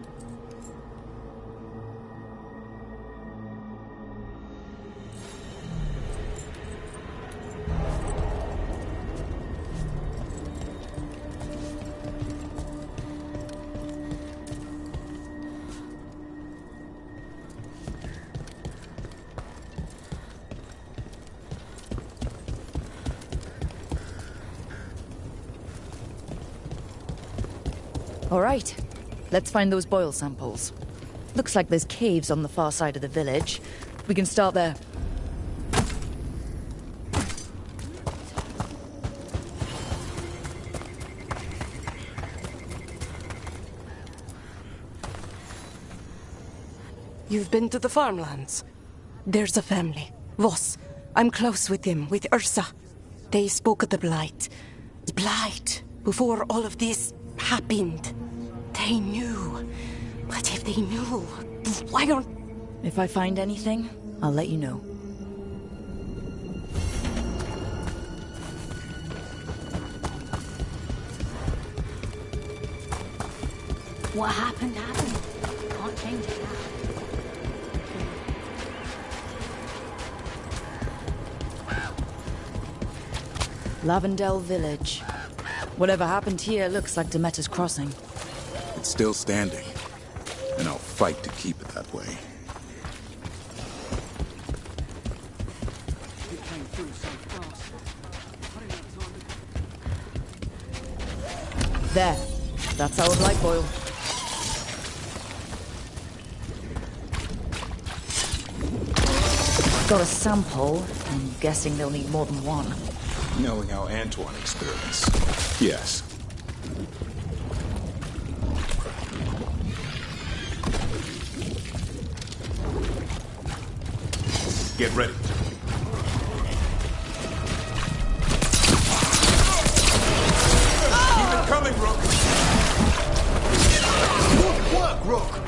All right, let's find those boil samples. Looks like there's caves on the far side of the village. We can start there. You've been to the farmlands? There's a family. Voss. I'm close with them, with Ursa. They spoke of the blight. Blight. Before all of this happened. They knew. But if they knew, why aren't... If I find anything, I'll let you know. What happened, happened. Can't change it now. Lavendel Village. Whatever happened here looks like Demeter's Crossing. It's still standing, and I'll fight to keep it that way. There. That's our blight boil. got a sample. I'm guessing they'll need more than one. Knowing how Antoine experiments. Yes. Get ready. Keep it coming, Rook! Good work, Rook!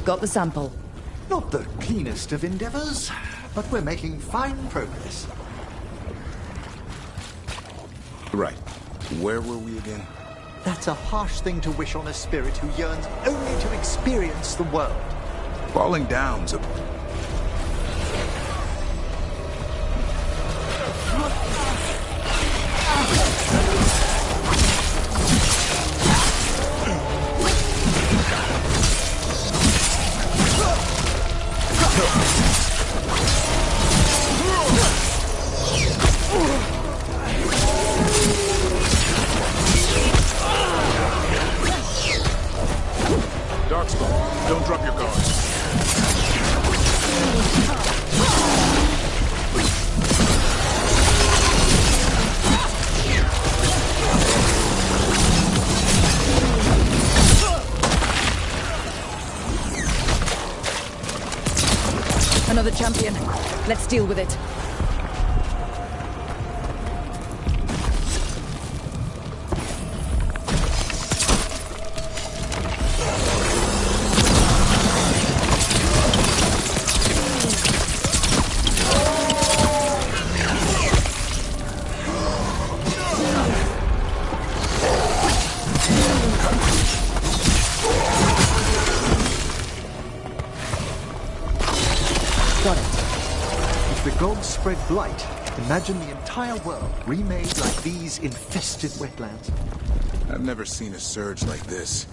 Got the sample. Not the cleanest of endeavors, but we're making fine progress. Right. Where were we again? That's a harsh thing to wish on a spirit who yearns only to experience the world. Falling down's a... Darkspawn, don't drop your guard. Another champion. Let's deal with it. Got it. If the gods spread blight, imagine the entire world remade like these infested wetlands. I've never seen a surge like this.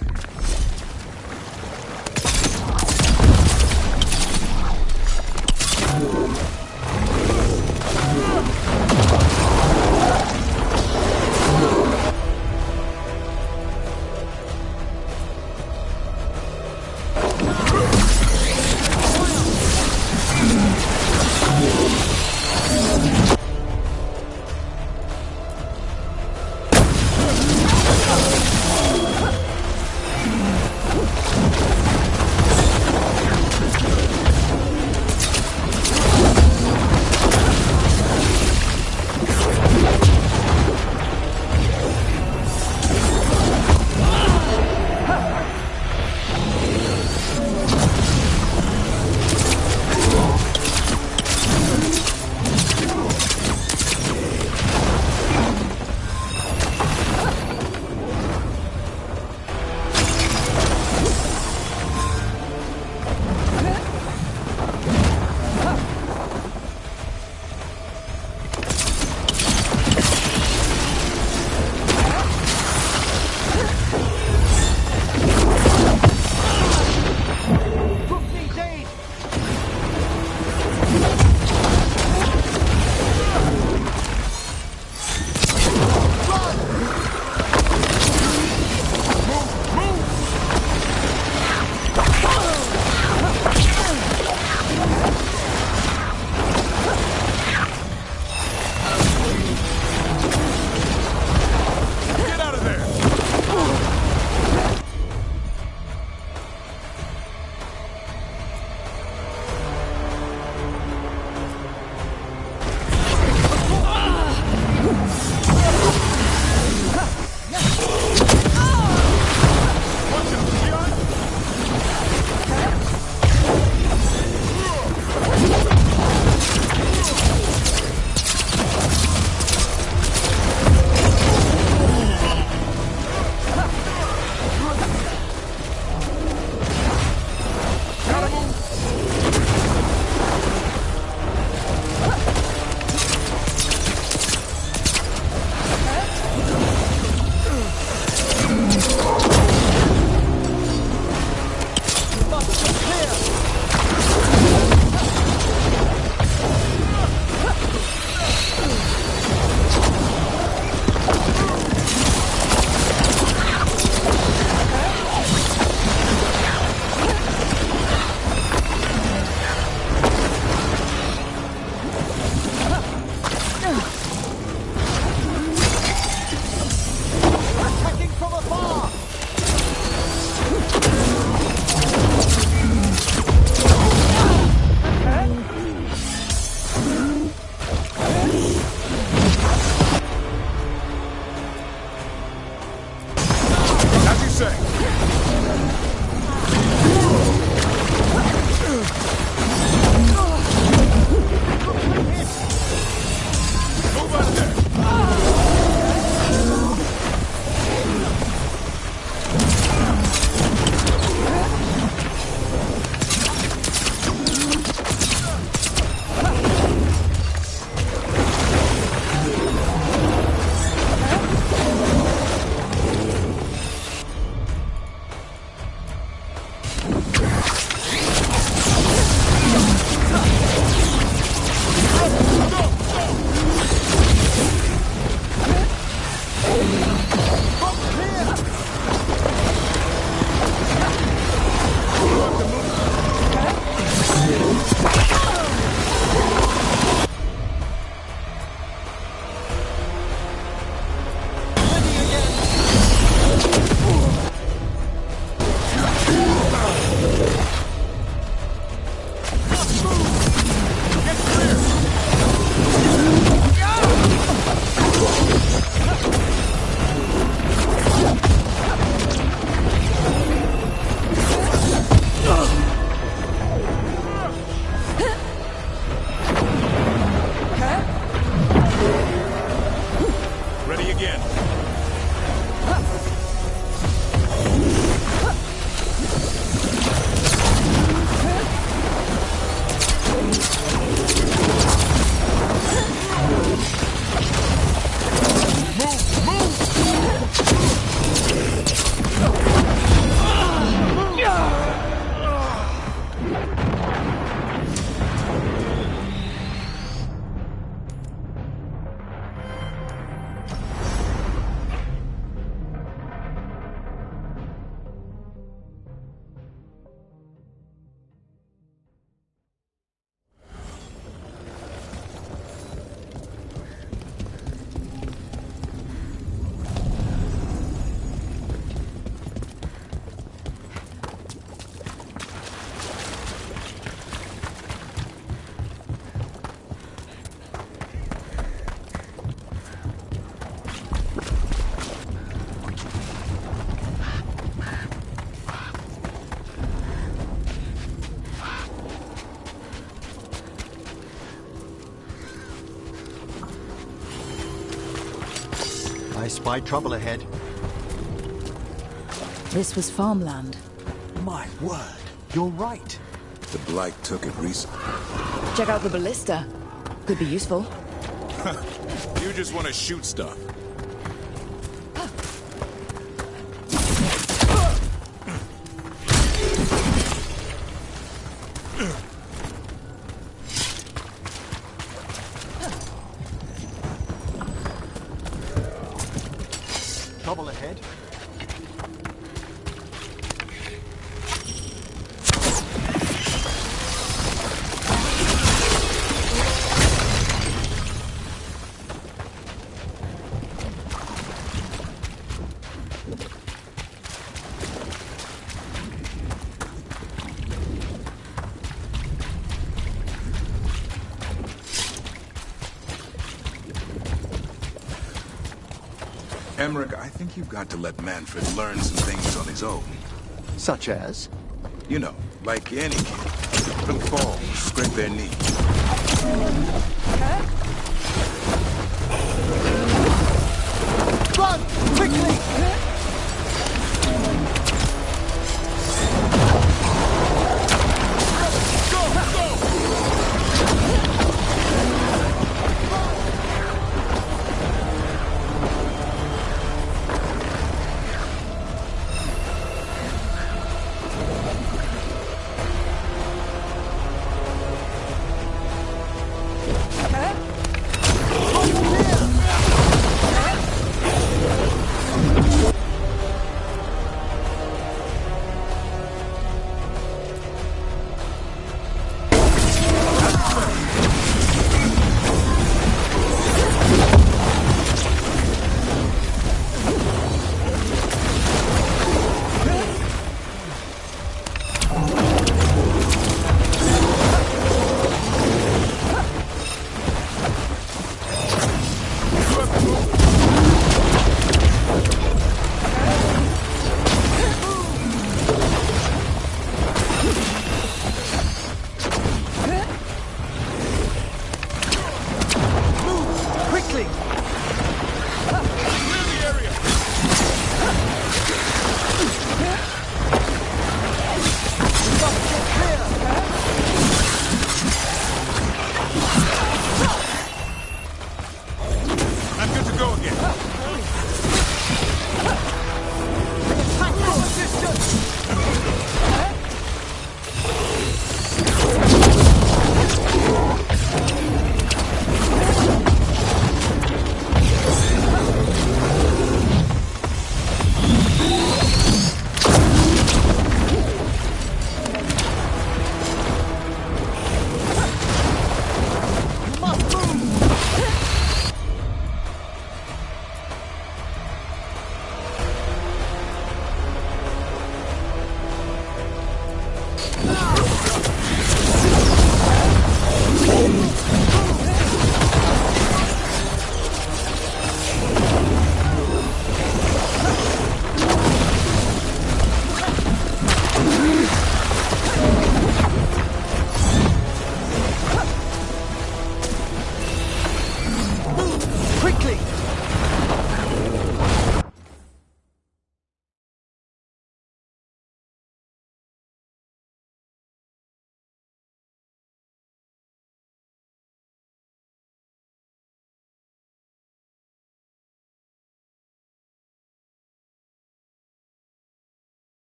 I spy trouble ahead. This was farmland. My word, you're right. The Blight took it recently. Check out the ballista. Could be useful. You just want to shoot stuff. Trouble ahead. Emmerich, I think you've got to let Manfred learn some things on his own. Such as? You know, like any kid. From fall, scrape their knee. Run! Quickly!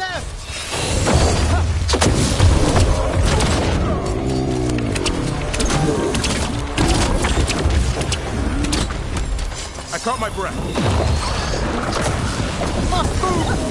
left! I caught my breath. Must move!